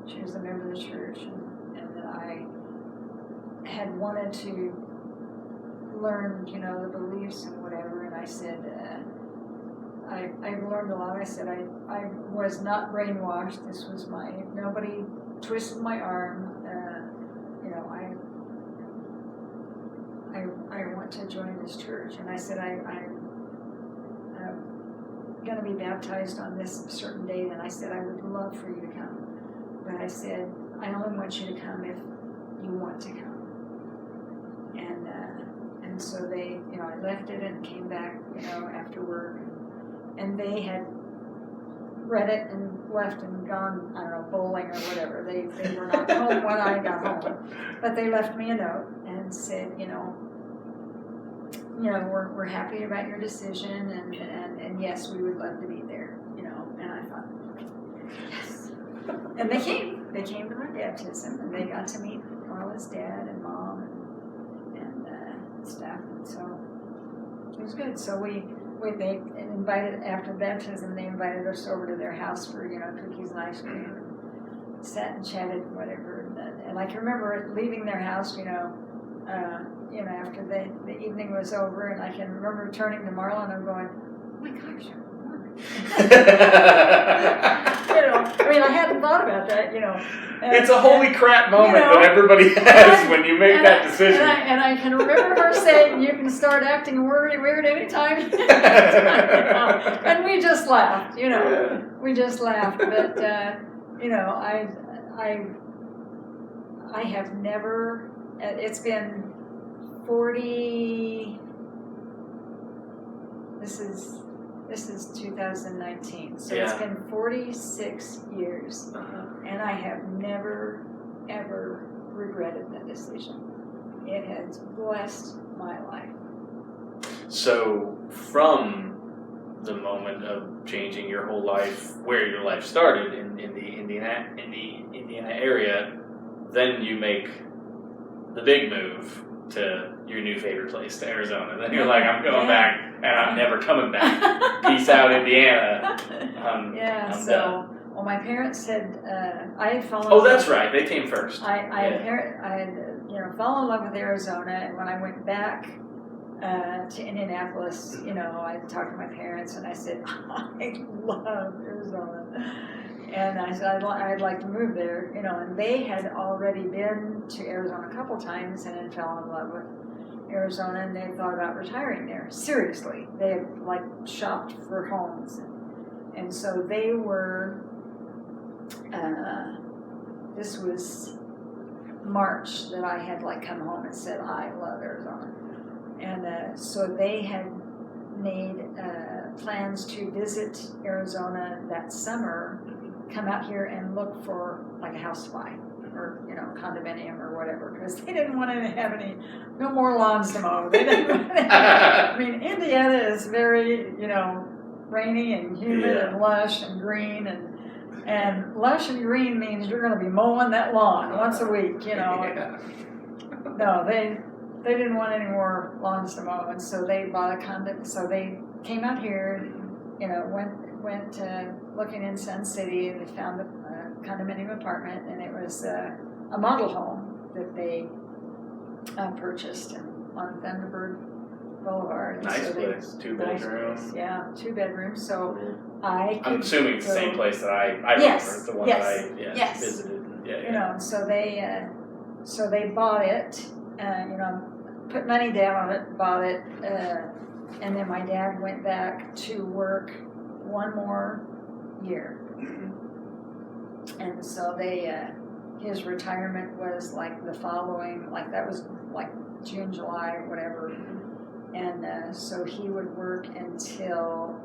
she was a member of the church, and that I had wanted to learn, you know, the beliefs and whatever. And I said, I learned a lot. I said I was not brainwashed. This was nobody twisted my arm. You know, I want to join this church, and I said I'm going to be baptized on this certain date, and I said I would love for you to come, but I said I only want you to come if you want to come. And so they, you know, I left it and came back, you know, after work, and they had read it and left and gone, I don't know, bowling or whatever. They were not home when I got home, but they left me a note and said, you know, we're happy about your decision, and yes, we would love to be there, you know. And I thought, yes. And they came to my baptism, and they got to meet Carla's dad and Mom and stuff, and so it was good. So they invited, after baptism, they invited us over to their house for, you know, cookies and ice cream, and sat and chatted and whatever. And I can remember leaving their house, you know, after the evening was over, and I can remember turning to Marlon and going, oh my gosh, you're Mormon. You know, I mean, I hadn't thought about that, you know. It's a holy crap moment, you know, that everybody has when you make that decision. And I can remember her saying, you can start acting weird anytime. And we just laughed, you know. Yeah. We just laughed. But, you know, I have never, it's been 40, this is 2019, so it's been 46 years, and I have never, ever regretted that decision. It has blessed my life. So, from the moment of changing your whole life, where your life started in the Indiana area, then you make the big move to your new favorite place, to Arizona. Then you're like, I'm going back, and I'm never coming back. Peace out, Indiana. I'm done. Well, my parents said I had fallen. Oh, that's right. They came first. I had fallen in love with Arizona, and when I went back to Indianapolis, you know, I talked to my parents, and I said, I love Arizona. And I said, I'd like to move there, you know, and they had already been to Arizona a couple times and had fell in love with Arizona, and they thought about retiring there. Seriously. They had, like, shopped for homes. And so they were, this was March that I had, like, come home and said, I love Arizona. And so they had made plans to visit Arizona that summer, come out here and look for, like, a house to buy. or condominium or whatever, because they didn't want to have no more lawns to mow. They didn't want to I mean, Indiana is very rainy and humid and lush and green, and lush and green means you're going to be mowing that lawn once a week. No, they didn't want any more lawns to mow, and so they bought a condo. So they came out here, went looking in Sun City, and they found a condominium apartment, and it was a model home that they purchased on Thunderbird Boulevard. Nice so place, 2 bedrooms. Yeah, 2 bedrooms. So I'm assuming it's the same place that I Yes, remember, the one yes, that I yes. visited. And so they bought it, put money down on it, bought it, and then my dad went back to work one more year. And so his retirement was like the following, like that was like June, July, whatever. And so he would work until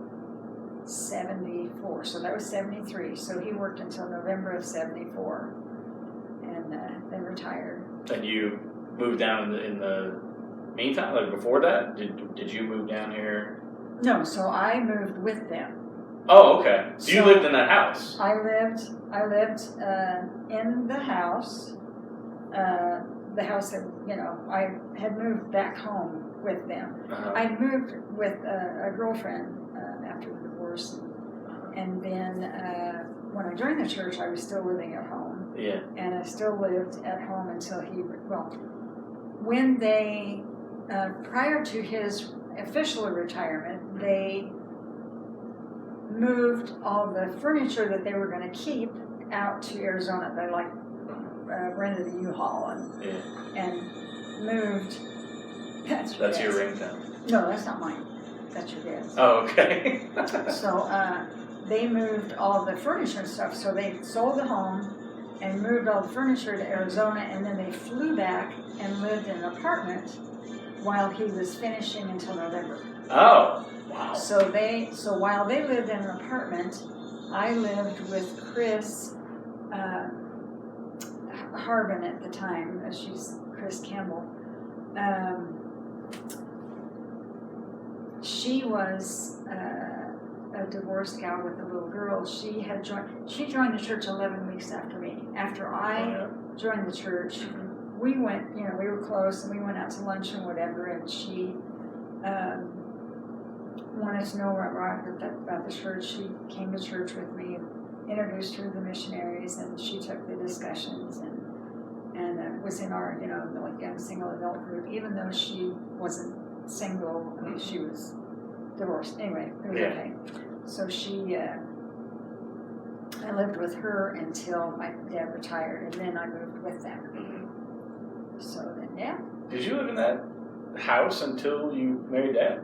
74. So that was 73. So he worked until November of 74 and then retired. And you moved down in the meantime, like before that? Did you move down here? No, so I moved with them. Oh, okay. So you So- lived in that house? I lived in the house that, I had moved back home with them. Uh-huh. I moved with a girlfriend after the divorce, and then when I joined the church, I was still living at home, Yeah. and I still lived at home until when they, prior to his official retirement, they moved all the furniture that they were going to keep out to Arizona. They rented a U-Haul and moved. That's That's your dad's. ringtone. No, that's not mine. That's your dad's. Oh, okay. So they moved all the furniture and stuff. So they sold the home and moved all the furniture to Arizona, and then they flew back and lived in an apartment while he was finishing until November. Oh, wow. So while they lived in an apartment, I lived with Chris Harbin at the time. She's Chris Campbell. She was a divorced gal with a little girl. She joined the church 11 weeks after me. After I joined the church, we went, we were close, and we went out to lunch and whatever, and she wanted to know about the church. She came to church with me and introduced her to the missionaries, and she took the discussions and was in our, like young single adult group, even though she wasn't single. I mean, she was divorced. Anyway, it was okay. So I lived with her until my dad retired, and then I moved with them. Mm-hmm. So then, yeah. Did you live in that house until you married Dad?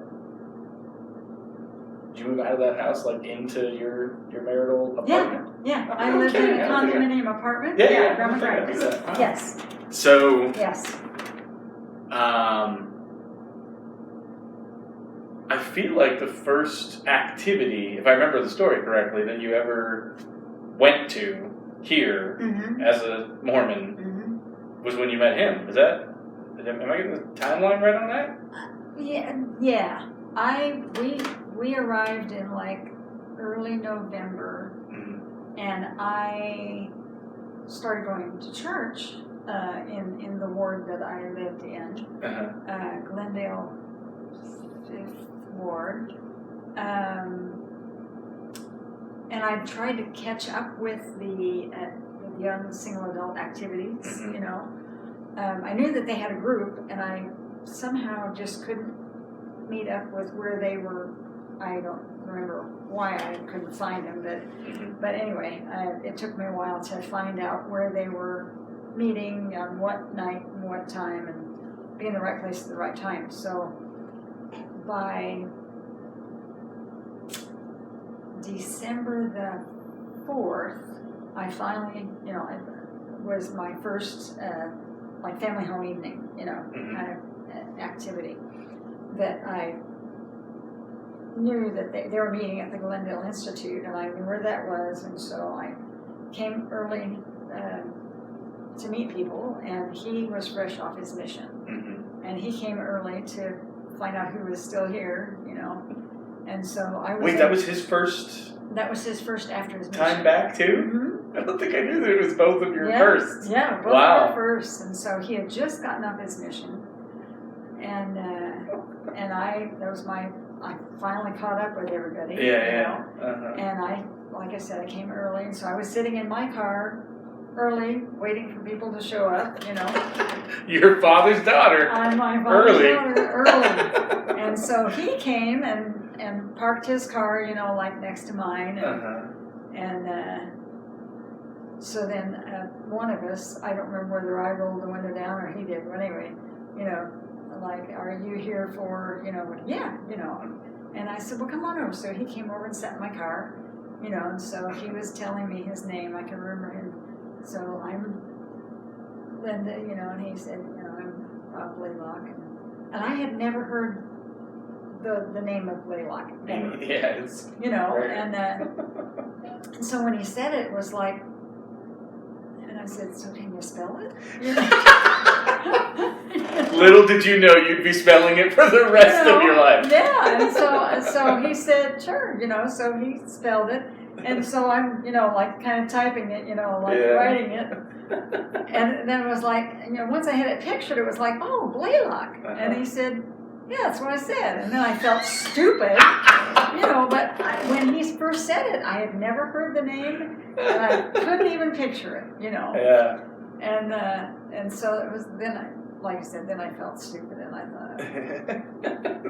Did you move out of that house, like, into your marital apartment? Yeah. I lived in a condominium apartment. Yeah. Grandma's I right. think that. Wow. Yes. So, Yes. I feel like the first activity, if I remember the story correctly, that you ever went to here Mm-hmm. as a Mormon Mm-hmm. was when you met him. Is that? Am I getting the timeline right on that? Yeah. We arrived in like early November, Mm-hmm. and I started going to church in the ward that I lived in, Uh-huh. Glendale 5th Ward, and I tried to catch up with the young single adult activities. Mhm. I knew that they had a group, and I somehow just couldn't meet up with where they were. I don't remember why I couldn't find them, Mhm. but anyway, it took me a while to find out where they were meeting, on what night and what time, and be in the right place at the right time. So by December the 4th, I finally, it was my first like family home evening, Mhm. kind of activity that I knew that they were meeting at the Glendale Institute, and I knew where that was, and so I came early to meet people, and he was fresh off his mission. Mm-hmm. And he came early to find out who was still here, And so I was. Wait, that was his first That was his first after his mission. time back too? Mm-hmm. I don't think I knew that it was both of your Yeah, firsts. Yeah, both Wow. of our firsts. And so he had just gotten off his mission. And I finally caught up with everybody. Yeah. Uh-huh. And like I said, I came early. And so I was sitting in my car early, waiting for people to show up, Your father's daughter. I'm my father's Early. daughter, early. And so he came and parked his car, like next to mine. And so then one of us, I don't remember whether I rolled the window down or he did, but anyway, like, are you here for, yeah, And I said, well, come on over. So he came over and sat in my car, and so he was telling me his name. I can remember him. So I'm Linda, and he said, I'm Blaylock. And I had never heard the name of Blaylock. Never. Yes. And so when he said it was like, and I said, so can you spell it? Little did you know you'd be spelling it for the rest of your life. Yeah, and so he said, sure, so he spelled it. And so I'm, like kind of typing it, writing it. And then it was like, once I had it pictured, it was like, oh, Blaylock. And he said, yeah, that's what I said. And then I felt stupid, but when he first said it, I had never heard the name, and I couldn't even picture it, Yeah. And so it was, like I said, then I felt stupid, and I thought,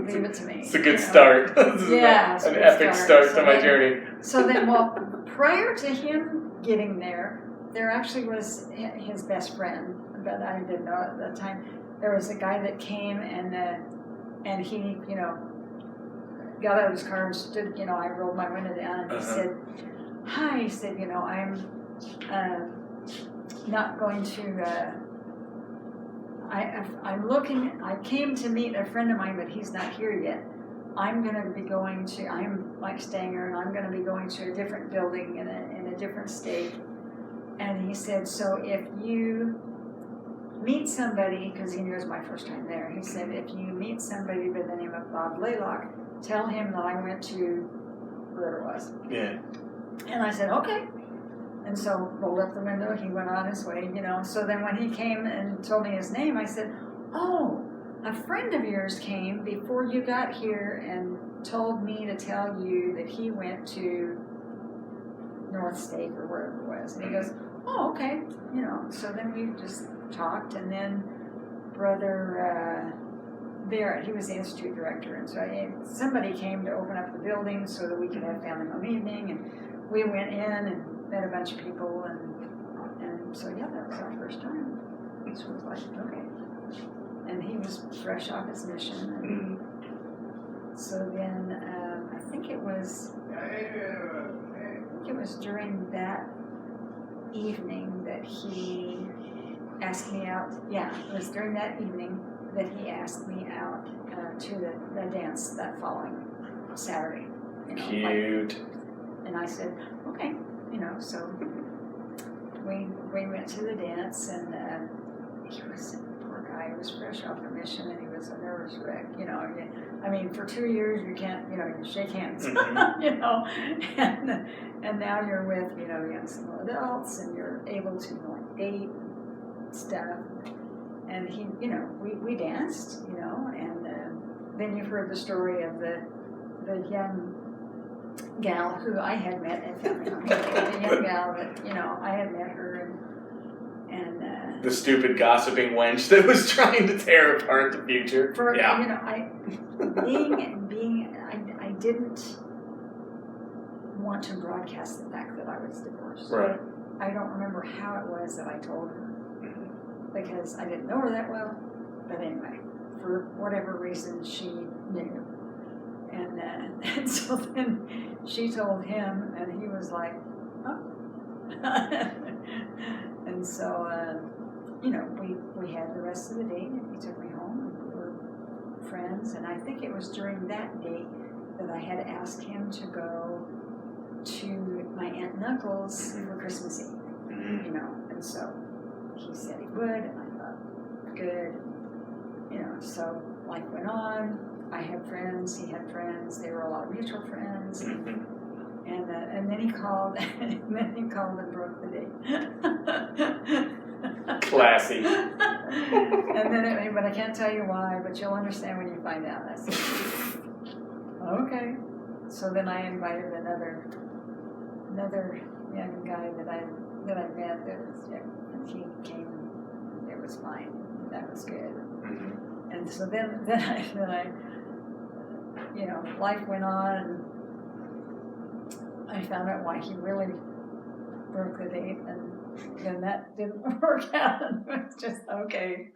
leave it to me. It's a good start. This is an epic start to my journey. So then, prior to him getting there actually was his best friend, but I didn't know at that time. There was a guy that came and he, got out of his car and stood, I rolled my window down and he said, hi, he said, I'm not going to, I came to meet a friend of mine, but he's not here yet. I'm like staying here, and I'm going to be going to a different building in a different state. And he said, so if you meet somebody, because he knew it was my first time there, he said, if you meet somebody by the name of Bob Blaylock, tell him that I went to wherever it was. Yeah. And I said, okay. And so rolled up the window, he went on his way, So then when he came and told me his name, I said, oh, a friend of yours came before you got here and told me to tell you that he went to North State or wherever it was. And he goes, oh, okay. So then we just talked, and then Brother Barrett, he was the institute director, and so somebody came to open up the building so that we could have family home evening, and we went in and met a bunch of people, and so yeah, that was our first time. So it was like, okay. And he was fresh off his mission, and so then I think it was during that evening that he asked me out. Yeah, it was during that evening that he asked me out to the dance that following Saturday. Cute. And I said, okay, so we went to the dance, and he was, poor guy, he was fresh off a mission, and he was a nervous wreck, I mean, for 2 years you can't, you shake hands, and now you're with, young single adults, and you're able to, date and stuff. And he, we danced, and then you've heard the story of the young gal who I had met at family home. The young gal that, I had met her, and the stupid gossiping wench that was trying to tear apart the future. I didn't want to broadcast the fact that I was divorced. Right. I don't remember how it was that I told her, because I didn't know her that well. But anyway, for whatever reason, she knew. And so then she told him, and he was like, oh. And so, we had the rest of the date, and he took me home, and we were friends. And I think it was during that date that I had asked him to go to my aunt and uncle's for Christmas Eve, and so he said he would, and I thought, good. You know, so life went on. I had friends, he had friends. There were a lot of mutual friends. And then he called, and broke the date. Classy. And then, but I can't tell you why, but you'll understand when you find out. I said, okay. So then I invited another young guy that I met. And he came. It was fine. That was good. And so then I, you know, life went on, and I found out why he really broke the date, and then that didn't work out. It was just okay.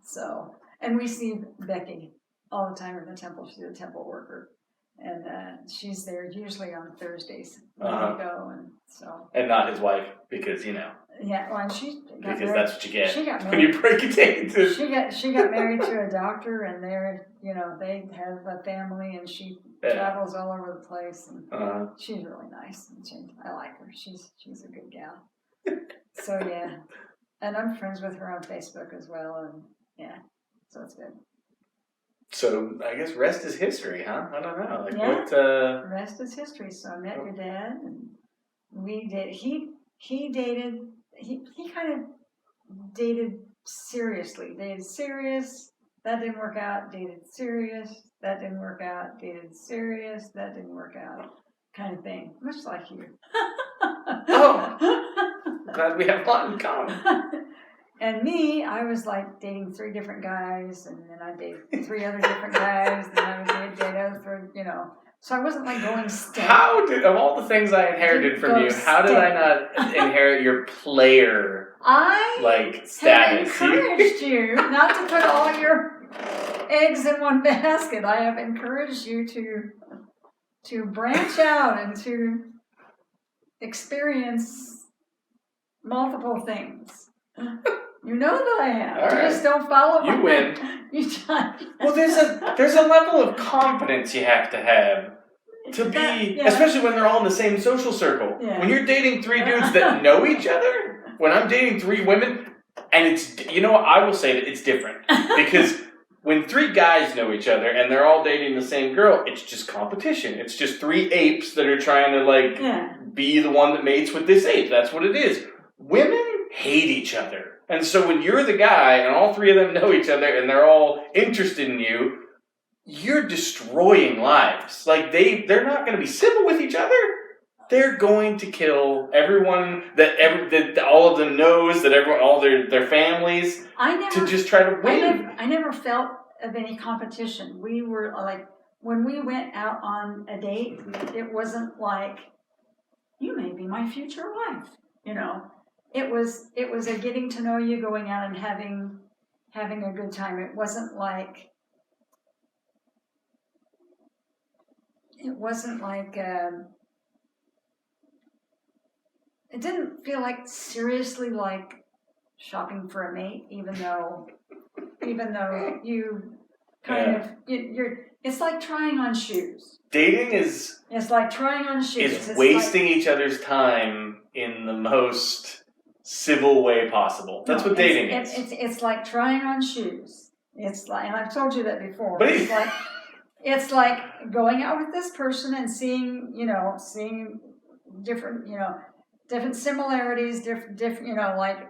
So, and we see Becky all the time in the temple. She's a temple worker, and she's there usually on Thursdays when we go, and so. And not his wife, because you know. Yeah, well, and she got because married. That's what you get She got when you break a date. She got married to a doctor, and they're, you know, they have a family, and she travels all over the place, and she's really nice, and I like her. She's a good gal. So yeah, and I'm friends with her on Facebook as well, and yeah, so it's good. So I guess rest is history, huh? I don't know. What? Rest is history. So I met your dad, and we did. He dated. He kind of dated seriously. Dated serious. That didn't work out. Dated serious. That didn't work out. Dated serious. That didn't work out. Kind of thing. Much like you. Oh, glad we have a lot in common. And me, I was like dating 3 different guys, and then I dated 3 other different guys, and I was dating other 3, you know. So I wasn't like going steady. How did, of all the things I inherited from you, how did I not inherit your player status? I have encouraged you not to put all your eggs in one basket. I have encouraged you to branch out and to experience multiple things. You know that I have. All right. Just don't follow You win. Well, there's a level of confidence you have to have to be, especially when they're all in the same social circle. Yeah. When you're dating 3 dudes that know each other, when I'm dating 3 women, and it's, you know what, I will say that it's different. Because when 3 guys know each other and they're all dating the same girl, it's just competition. It's just 3 apes that are trying to be the one that mates with this ape. That's what it is. Women hate each other. And so when you're the guy and all 3 of them know each other and they're all interested in you, you're destroying lives. Like they're not going to be civil with each other. They're going to kill everyone that all of them knows, that everyone, all their families, to just try to win. I never felt of any competition. We were like, when we went out on a date, it wasn't like, you may be my future wife, you know. It was a getting to know you, going out and having a good time. It wasn't like it didn't feel like seriously like shopping for a mate, even though you kind of it's like trying on shoes. Dating is like trying on shoes. It's wasting each other's time in the most civil way possible. That's what dating is. It's like trying on shoes. It's like, and I've told you that before. But it's like going out with this person and seeing different similarities, different, like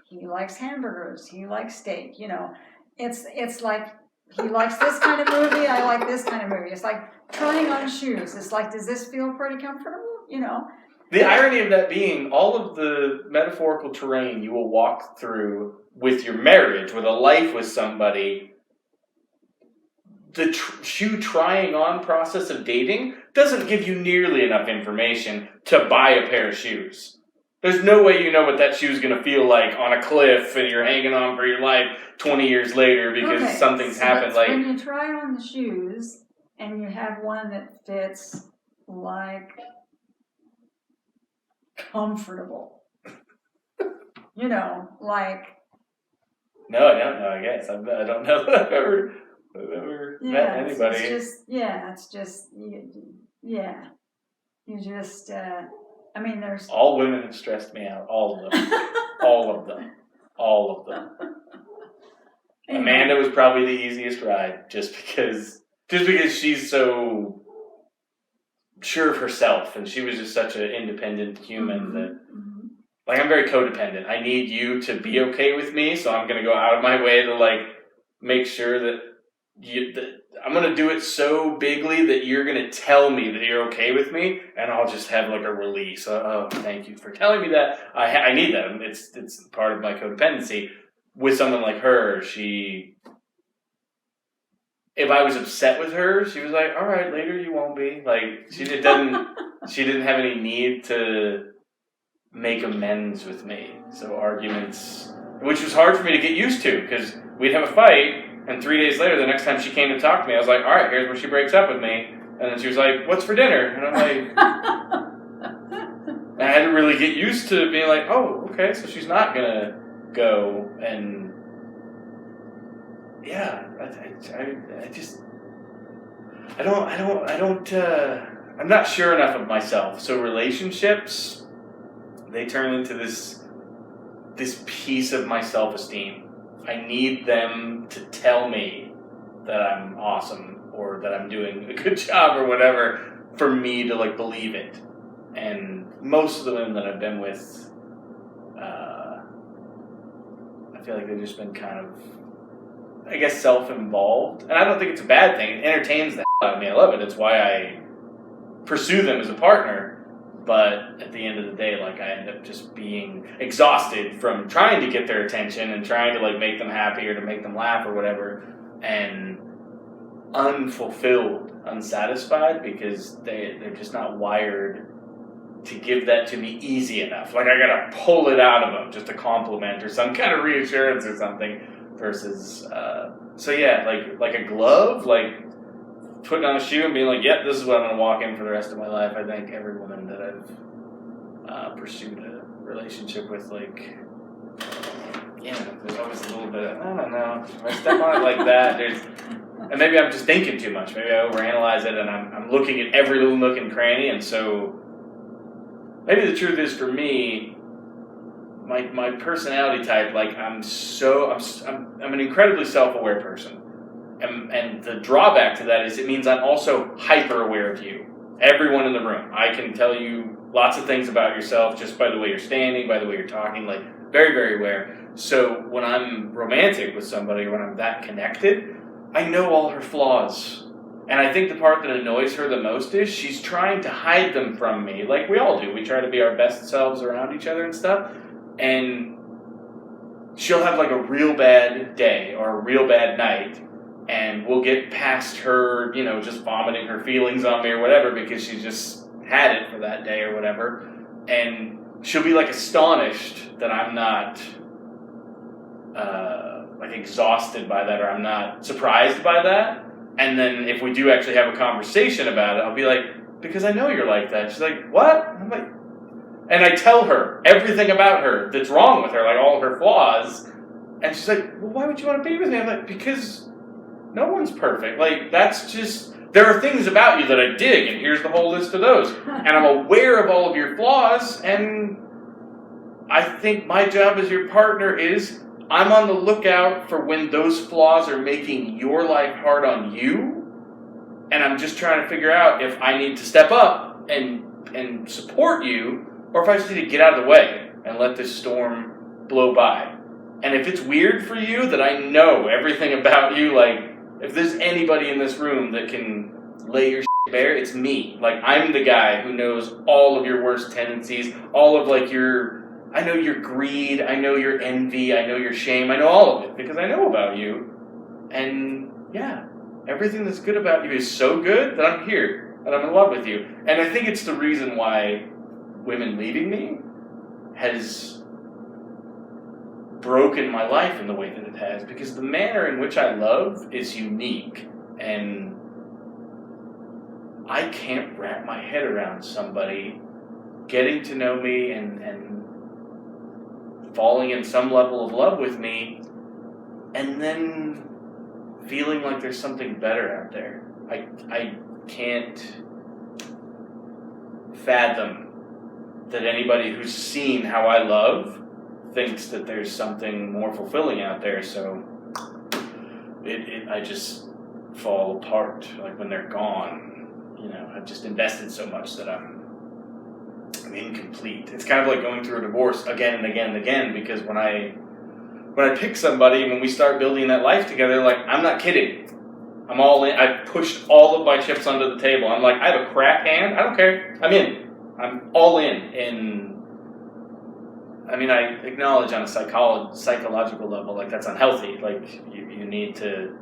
he likes hamburgers, he likes steak, it's like he likes this kind of movie, I like this kind of movie. It's like trying on shoes. It's like, does this feel pretty comfortable? The irony of that being, all of the metaphorical terrain you will walk through with your marriage, with a life with somebody, the shoe trying on process of dating doesn't give you nearly enough information to buy a pair of shoes. There's no way you know what that shoe is going to feel like on a cliff and you're hanging on for your life 20 years later because something's happened. Like when you try on the shoes and you have one that fits like comfortable, like. No, I don't know. I guess I don't know that I've ever met anybody. You just. I mean, there's... All women have stressed me out. All of them. All of them. All of them. Amanda was probably the easiest ride, just because she's so sure of herself, and she was just such an independent human that, like, I'm very codependent. I need you to be okay with me, so I'm going to go out of my way to, like, make sure that I'm going to do it so bigly that you're going to tell me that you're okay with me, and I'll just have, like, a release. Oh, thank you for telling me that. I need that. It's part of my codependency. With someone like her, if I was upset with her, she was like, all right, later you won't be. Like, she didn't have any need to make amends with me. So arguments, which was hard for me to get used to, because we'd have a fight, and 3 days later, the next time she came to talk to me, I was like, all right, here's where she breaks up with me. And then she was like, what's for dinner? And I'm like, I had to really get used to being like, oh, okay, so she's not going to go. And yeah, I'm not sure enough of myself. So relationships, they turn into this piece of my self-esteem. I need them to tell me that I'm awesome or that I'm doing a good job or whatever for me to, like, believe it. And most of the women that I've been with, I feel like they've just been kind of, I guess, self-involved. And I don't think it's a bad thing. It entertains the hell out of me. I love it. It's why I pursue them as a partner. But at the end of the day, like, I end up just being exhausted from trying to get their attention and trying to, like, make them happy or to make them laugh or whatever, and unfulfilled, unsatisfied, because they're just not wired to give that to me easy enough. Like, I gotta pull it out of them, just a compliment or some kind of reassurance or something, versus, so yeah, like a glove, like, putting on a shoe and being like, yep, this is what I'm going to walk in for the rest of my life. I think every woman that I've pursued a relationship with, like, yeah, there's always a little bit of, I don't know, if I step on it like that, and maybe I'm just thinking too much. Maybe I overanalyze it and I'm looking at every little nook and cranny, and so maybe the truth is, for me, my personality type, like, I'm an incredibly self-aware person. And the drawback to that is it means I'm also hyper aware of you. Everyone in the room. I can tell you lots of things about yourself just by the way you're standing, by the way you're talking, like, very, very aware. So when I'm romantic with somebody, when I'm that connected, I know all her flaws. And I think the part that annoys her the most is she's trying to hide them from me, like we all do. We try to be our best selves around each other and stuff. And she'll have, like, a real bad day or a real bad night, and we'll get past her, you know, just vomiting her feelings on me or whatever because she just had it for that day or whatever. And she'll be, like, astonished that I'm not, like, exhausted by that, or I'm not surprised by that. And then if we do actually have a conversation about it, I'll be like, because I know you're like that. She's like, what? I'm like, and I tell her everything about her that's wrong with her, like all of her flaws. And she's like, well, why would you want to be with me? I'm like, because no one's perfect. Like, that's just, there are things about you that I dig, and here's the whole list of those. And I'm aware of all of your flaws, and I think my job as your partner is I'm on the lookout for when those flaws are making your life hard on you, and I'm just trying to figure out if I need to step up and support you, or if I just need to get out of the way and let this storm blow by. And if it's weird for you that I know everything about you, like, if there's anybody in this room that can lay your shit bare, it's me. Like, I'm the guy who knows all of your worst tendencies, all of, like, I know your greed, I know your envy, I know your shame, I know all of it, because I know about you. And, yeah, everything that's good about you is so good that I'm here, and I'm in love with you. And I think it's the reason why women leaving me has broken my life in the way that it has, because the manner in which I love is unique, and I can't wrap my head around somebody getting to know me and falling in some level of love with me, and then feeling like there's something better out there. I can't fathom that anybody who's seen how I love thinks that there's something more fulfilling out there. So I just fall apart like when they're gone. You know, I've just invested so much that I'm incomplete. It's kind of like going through a divorce again and again and again, because when I pick somebody, when we start building that life together, like, I'm not kidding. I'm all in. I pushed all of my chips onto the table. I'm like, I have a crap hand. I don't care. I'm in. I'm all in. And I mean, I acknowledge on a psychological level, like, that's unhealthy. Like, you need to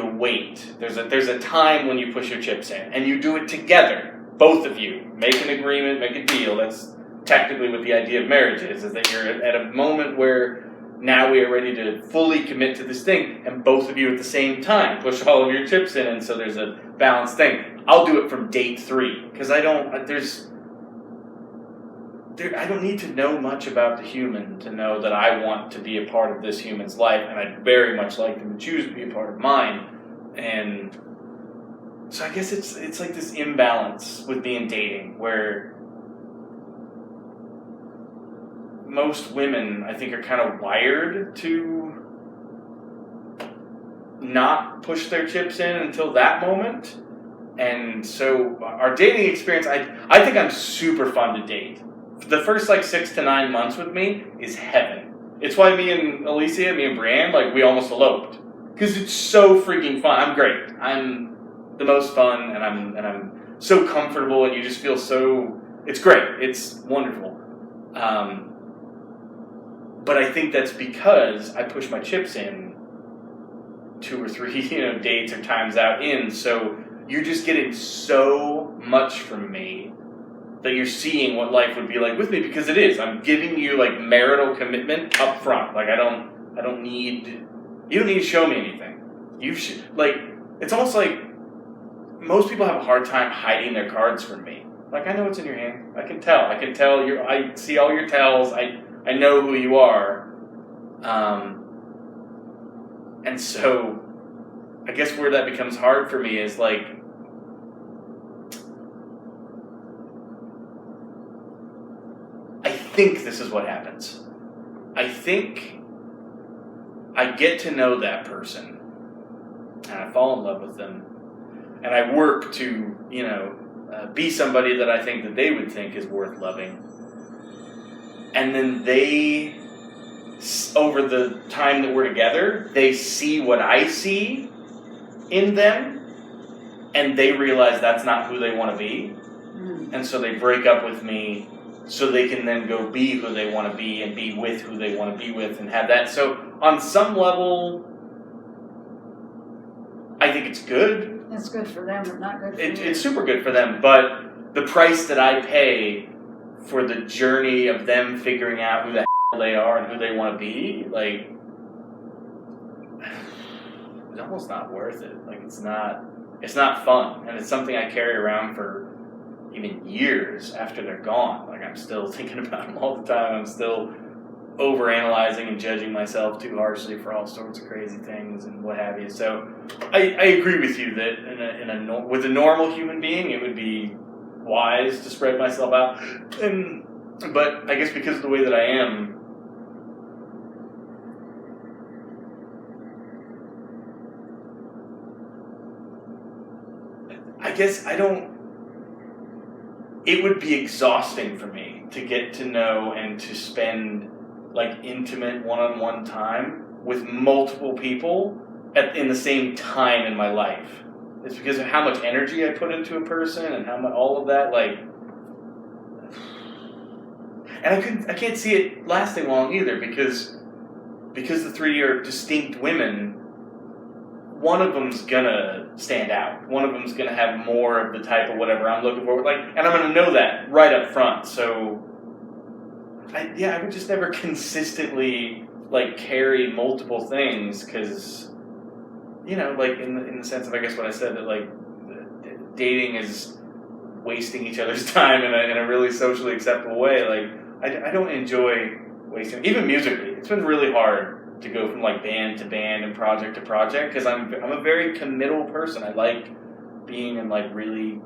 wait. There's a time when you push your chips in, and you do it together. Both of you make an agreement, make a deal. That's technically what the idea of marriage is that you're at a moment where now we are ready to fully commit to this thing, and both of you at the same time push all of your chips in, and so there's a balanced thing. I'll do it from date 3, because I don't need to know much about the human to know that I want to be a part of this human's life, and I'd very much like them to choose to be a part of mine. And so I guess it's like this imbalance with me in dating, where most women, I think, are kind of wired to not push their chips in until that moment. And so our dating experience, I think I'm super fun to date. The first 6 to 9 months with me is heaven. It's why me and Brianne, like, we almost eloped, because it's so freaking fun. I'm great. I'm the most fun, and I'm so comfortable, and you just feel so. It's great. It's wonderful. But I think that's because I push my chips in 2 or 3, dates or times out in. So you're just getting so much from me that you're seeing what life would be like with me, because it is. I'm giving you marital commitment up front. Like, you don't need to show me anything. You should, it's almost like most people have a hard time hiding their cards from me. Like, I know what's in your hand. I can tell. I see all your tells. I know who you are. And so I guess where that becomes hard for me is I think this is what happens. I think I get to know that person, and I fall in love with them, and I work to, be somebody that I think that they would think is worth loving. And then they, over the time that we're together, they see what I see in them, and they realize that's not who they want to be. And so they break up with me so they can then go be who they want to be and be with who they want to be with and have that. So on some level, I think it's good. It's good for them, but not good for you. It's super good for them, but the price that I pay for the journey of them figuring out who the hell they are and who they want to be, it's almost not worth it. It's not fun, and it's something I carry around for even years after they're gone. I'm still thinking about them all the time. I'm still overanalyzing and judging myself too harshly for all sorts of crazy things and what have you. So I agree with you that with a normal human being, it would be wise to spread myself out. But I guess because of the way that I am, I guess it would be exhausting for me to get to know and to spend intimate one-on-one time with multiple people in the same time in my life. It's because of how much energy I put into a person and how much all of that, and I can't see it lasting long either, because the 3 are distinct women. One of them's gonna stand out. One of them's gonna have more of the type of whatever I'm looking for. And I'm gonna know that right up front. So, I would just never consistently carry multiple things, because, in the sense of, I guess what I said, that dating is wasting each other's time in a really socially acceptable way. I don't enjoy wasting, even musically. It's been really hard to go from band to band and project to project, because I'm a very committal person. I like being in really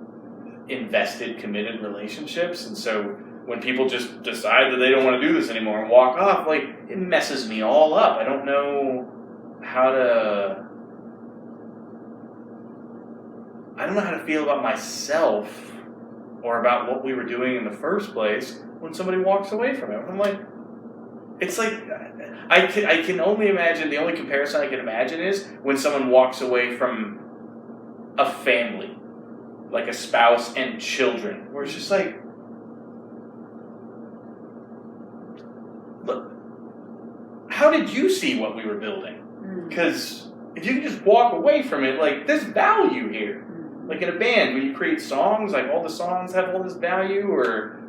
invested, committed relationships. And so when people just decide that they don't want to do this anymore and walk off, like, it messes me all up. I don't know how to feel about myself or about what we were doing in the first place when somebody walks away from it. I'm like, it's like, I can only imagine, the only comparison I can imagine is when someone walks away from a family, like a spouse and children, where it's just like, look, how did you see what we were building? Because if you can just walk away from it, like, there's value here. Like in a band, when you create songs, like all the songs have all this value, or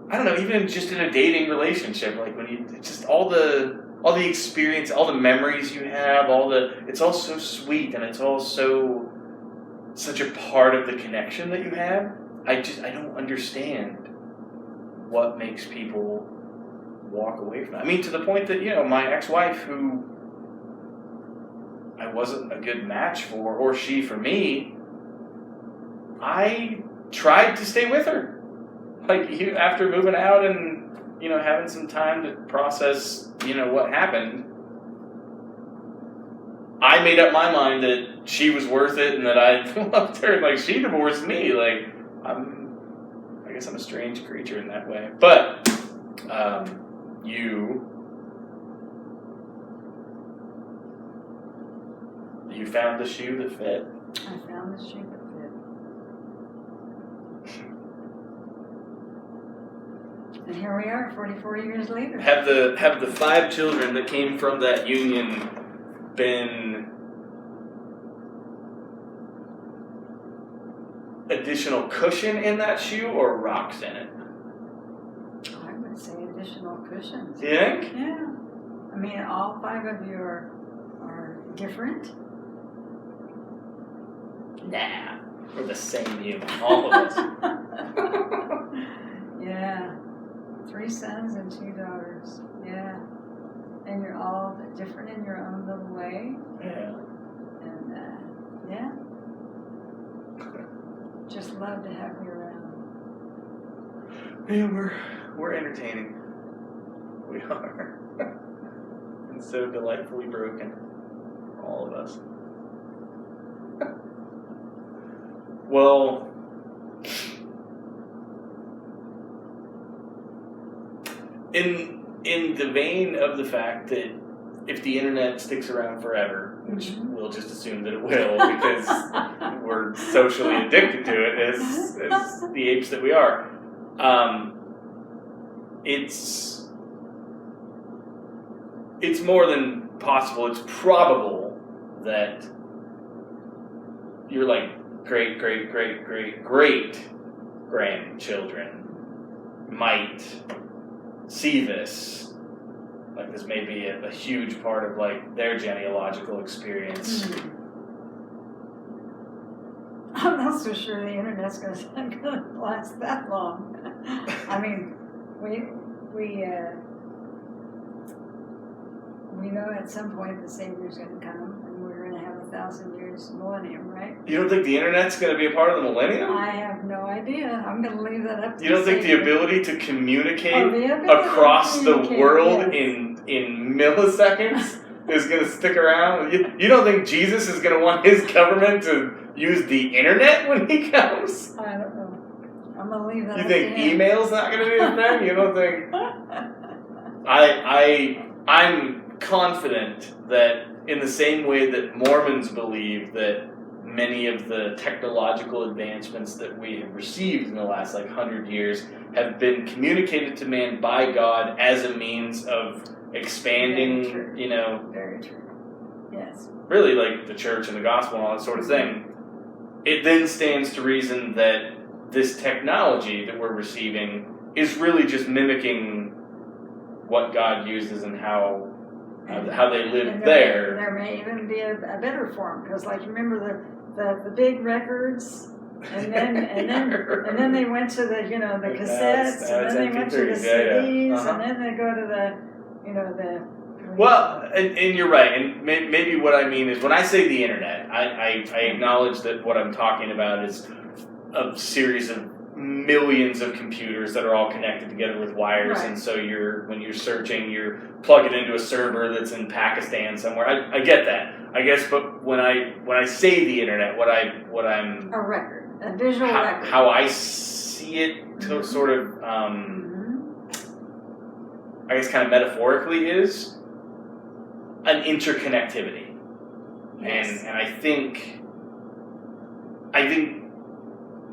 I don't know, even just in a dating relationship, like when you just all the experience, all the memories you have, it's all so sweet, and it's all such a part of the connection that you have. I don't understand what makes people walk away from it. I mean, to the point that, my ex-wife, who I wasn't a good match for, or she for me, I tried to stay with her. Like, after moving out and, having some time to process, what happened, I made up my mind that she was worth it and that I loved her. Like, she divorced me. Like, I guess I'm a strange creature in that way. But, you found the shoe that fit. I found the shoe that fit. And here we are, 44 years later. Have the 5 children that came from that union been additional cushion in that shoe or rocks in it? I would say additional cushions. Do you think? Yeah. I mean, all 5 of you are different. Nah, we're the same human, all of us. Yeah. 3 sons and 2 daughters. Yeah. And you're all different in your own little way. Yeah. And, yeah. Just love to have you around. Yeah, we're entertaining. We are. And so delightfully broken. All of us. Well, in the vein of the fact that if the internet sticks around forever, which we'll just assume that it will because we're socially addicted to it as the apes that we are, it's more than possible, it's probable that you're like great grandchildren might see this. Like, this may be a huge part of, like, their genealogical experience. I'm not so sure the internet's going to last that long. I mean, we know at some point the Savior's going to come, and we're going to have 1,000 years millennium, right? You don't think the internet's going to be a part of the millennium? I have no idea. I'm going to leave that up to You don't think the ability to communicate across the world in milliseconds is going to stick around? You don't think Jesus is going to want his government to use the internet when he comes? I don't know. I'm going to leave that You up think to him. email's not going to be his thing? You don't think... I'm confident that in the same way that Mormons believe that many of the technological advancements that we have received in the last 100 years have been communicated to man by God as a means of expanding, Very true. Yes. really like the church and the gospel and all that sort of thing. It then stands to reason that this technology that we're receiving is really just mimicking what God uses and how they live there. There may even be a better form, because remember the big records, and then they went to the the cassettes, and then they went to the CDs, and then they go to the Well, and you're right, and maybe what I mean is when I say the internet, I acknowledge that what I'm talking about is a series of millions of computers that are all connected together with wires, Right. and so when you're searching, you're plugging into a server that's in Pakistan somewhere. I get that, I guess, but when I say the internet, what I'm A record, a visual record. how I see it to sort of I guess kind of metaphorically is an interconnectivity. Yes. And I think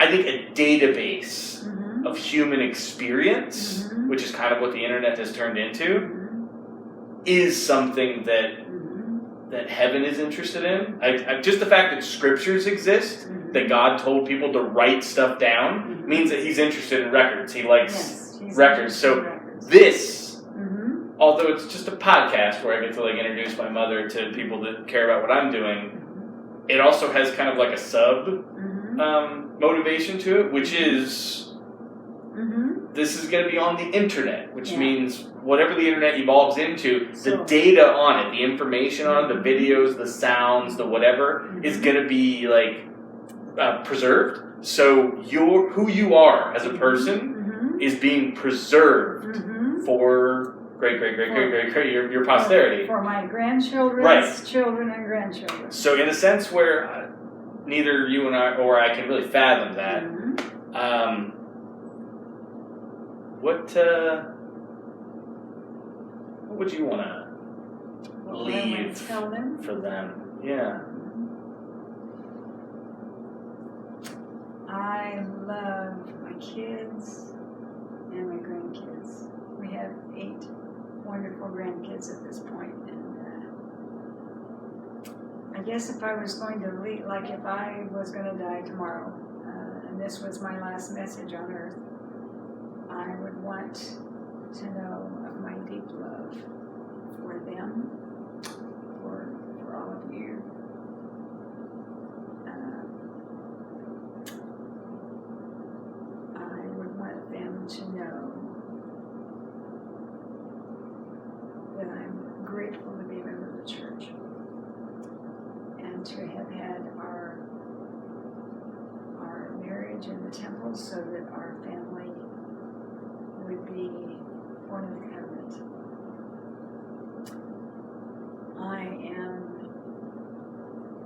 a database of human experience, which is kind of what the internet has turned into, is something that heaven is interested in. Just the fact that scriptures exist, that God told people to write stuff down, means that he's interested in records. He likes records. So this, although it's just a podcast where I get to like introduce my mother to people that care about what I'm doing, it also has kind of like a sub motivation to it, which is this is going to be on the internet, which means whatever the internet evolves into, the data on it, the information on it, the videos, the sounds, the whatever, is going to be like preserved. So who you are as a person is being preserved for great your posterity, for my grandchildren's children and grandchildren. So in a sense where neither you and I can really fathom that, what would you want to leave tell them? for them? Yeah. I love my kids and my grandkids. We have 8 wonderful grandkids at this point, and I guess if I was going to leave, like if I was going to die tomorrow, and this was my last message on earth, I would want to know of my deep love for them, for all of you. I would want them to know that I'm grateful to be a member of the church and to have had our marriage in the temple so that our family would be born of the covenant. I am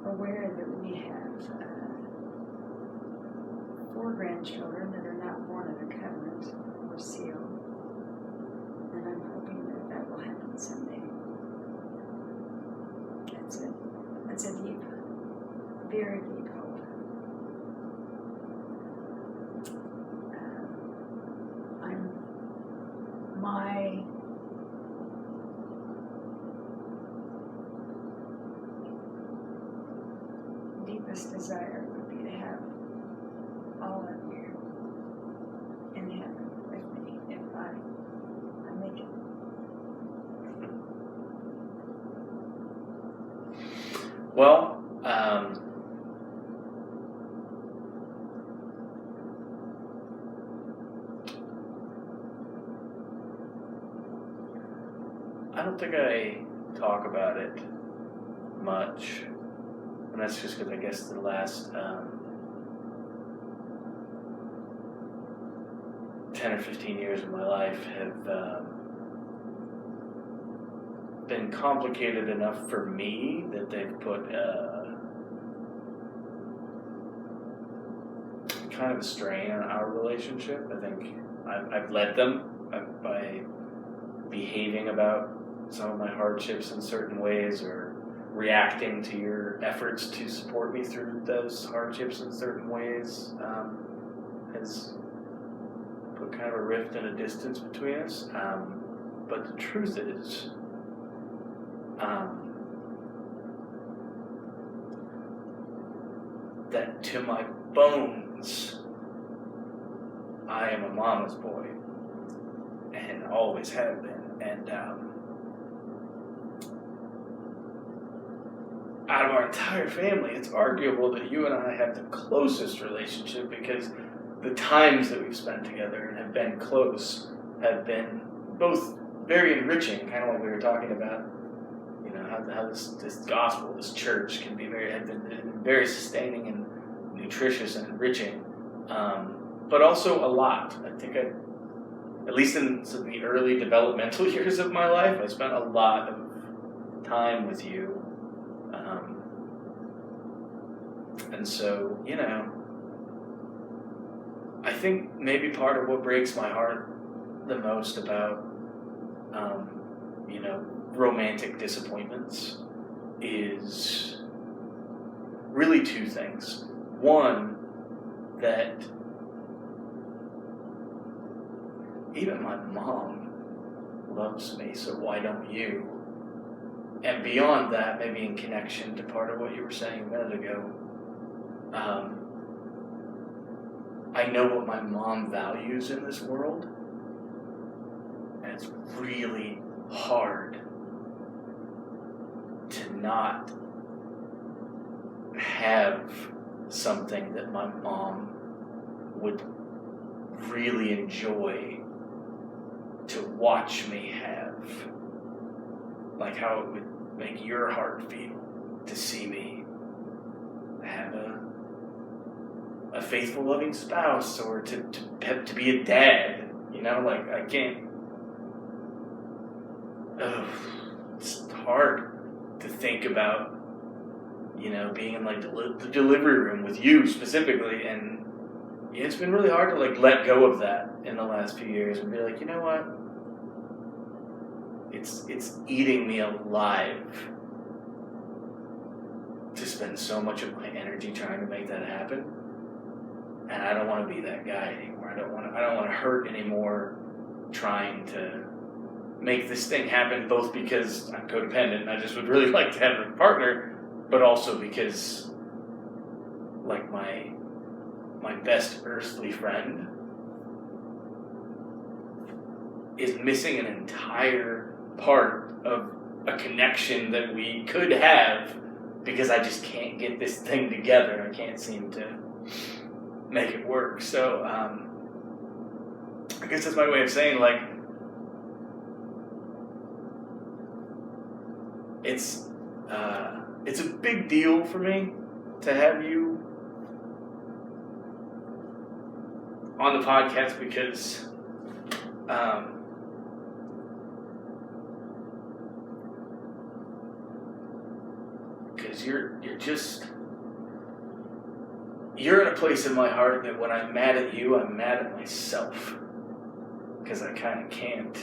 aware that we have 4 grandchildren that are not born of the covenant or sealed, and I'm hoping that will happen someday. That's a deep, very deep hope. My deepest desire would be to have all of you in heaven with me if I make it. Well, I don't think I talk about it much, and that's just because I guess the last 10 or 15 years of my life have been complicated enough for me that they've put kind of a strain on our relationship. I think I've led them by behaving about some of my hardships in certain ways, or reacting to your efforts to support me through those hardships in certain ways, has put kind of a rift and a distance between us. But the truth is, that to my bones, I am a mama's boy, and always have been. And out of our entire family, it's arguable that you and I have the closest relationship, because the times that we've spent together and have been close have been both very enriching, kind of like we were talking about, you know, how this gospel, this church can be very sustaining and nutritious and enriching. but also a lot. I think at least in the early developmental years of my life, I spent a lot of time with you. And so, I think maybe part of what breaks my heart the most about, romantic disappointments is really two things. One, that even my mom loves me, so why don't you? And beyond that, maybe in connection to part of what you were saying a minute ago, I know what my mom values in this world, and it's really hard to not have something that my mom would really enjoy to watch me have. Like how it would make your heart feel to see me have a faithful, loving spouse, or to be a dad. I can't. It's hard to think about, being in the delivery room with you specifically, and it's been really hard to let go of that in the last few years and be like, you know what? It's eating me alive to spend so much of my energy trying to make that happen, and I don't want to be that guy anymore. I don't want to hurt anymore trying to make this thing happen, both because I'm codependent and I just would really like to have a partner, but also because my best earthly friend is missing an entire part of a connection that we could have because I just can't get this thing together. I can't seem to make it work. So I guess that's my way of saying it's a big deal for me to have you on the podcast because you're in a place in my heart that when I'm mad at you, I'm mad at myself because I kind of can't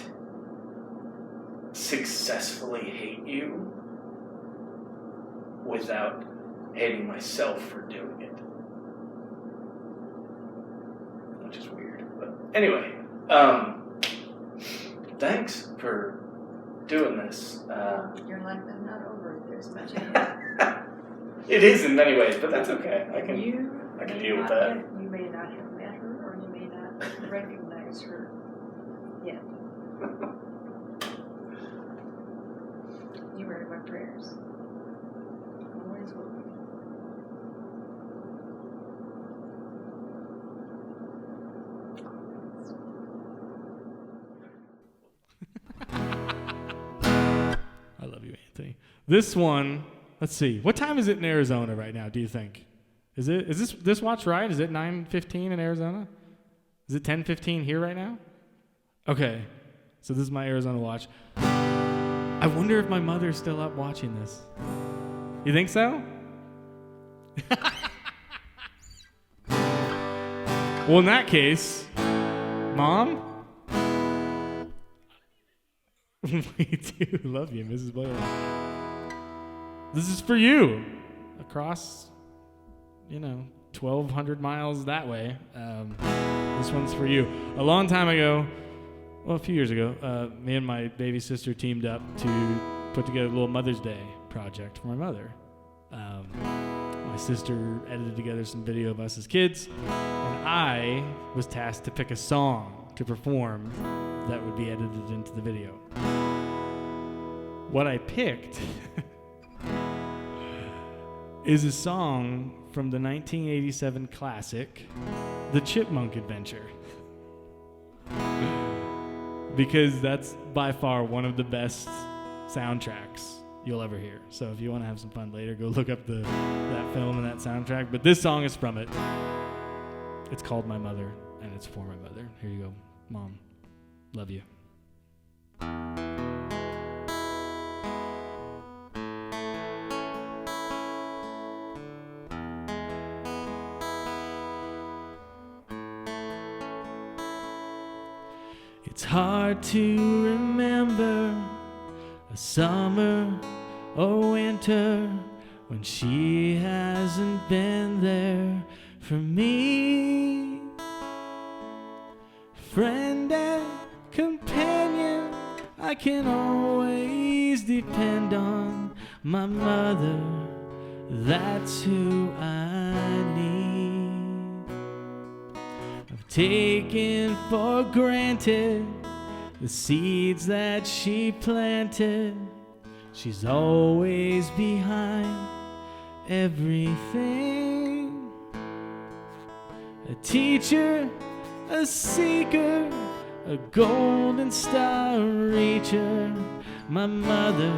successfully hate you without hating myself for doing it, which is weird. But anyway, thanks for doing this. Your life is not over. There's much. It is in many ways, but that's okay. I can deal with that. You may not have met her, or you may not recognize her yet. You read my prayers. Always will be. I love you, Anthony. This one, let's see. What time is it in Arizona right now, do you think? Is this watch right? Is it 9:15 in Arizona? Is it 10:15 here right now? Okay. So this is my Arizona watch. I wonder if my mother's still up watching this. You think so? Well, in that case, Mom? We do love you, Mrs. Blaylock. This is for you. Across, 1,200 miles that way. This one's for you. A long time ago, a few years ago, me and my baby sister teamed up to put together a little Mother's Day project for my mother. My sister edited together some video of us as kids, and I was tasked to pick a song to perform that would be edited into the video. What I picked is a song from the 1987 classic, The Chipmunk Adventure. Because that's by far one of the best soundtracks you'll ever hear. So if you want to have some fun later, go look up that film and that soundtrack. But this song is from it. It's called My Mother, and it's for my mother. Here you go, Mom. Love you. It's hard to remember a summer or winter when she hasn't been there for me. Friend and companion, I can always depend on my mother. That's who I need. I've taken for granted the seeds that she planted. She's always behind everything. A teacher, a seeker, a golden star reacher. My mother,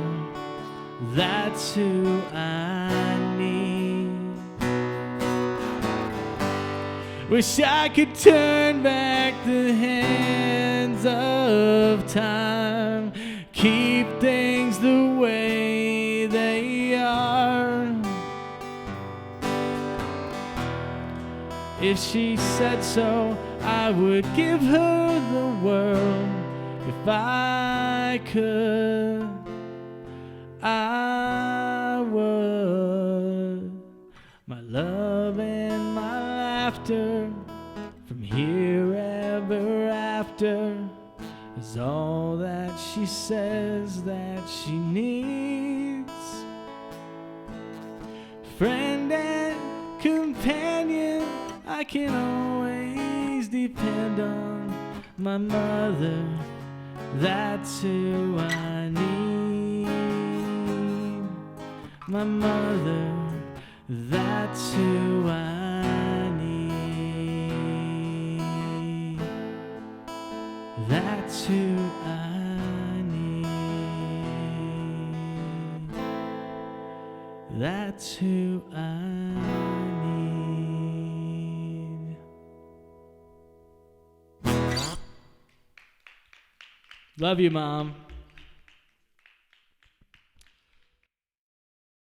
that's who I need. Wish I could turn back the hands of time, keep things the way they are. If she said so, I would give her the world. If I could, I would. My love and my laughter from here ever after is all that she says that she needs. Friend and companion, I can always depend on my mother. That's who I need. My mother, that's who I need. That's who I need. That's who I need. Love you, Mom.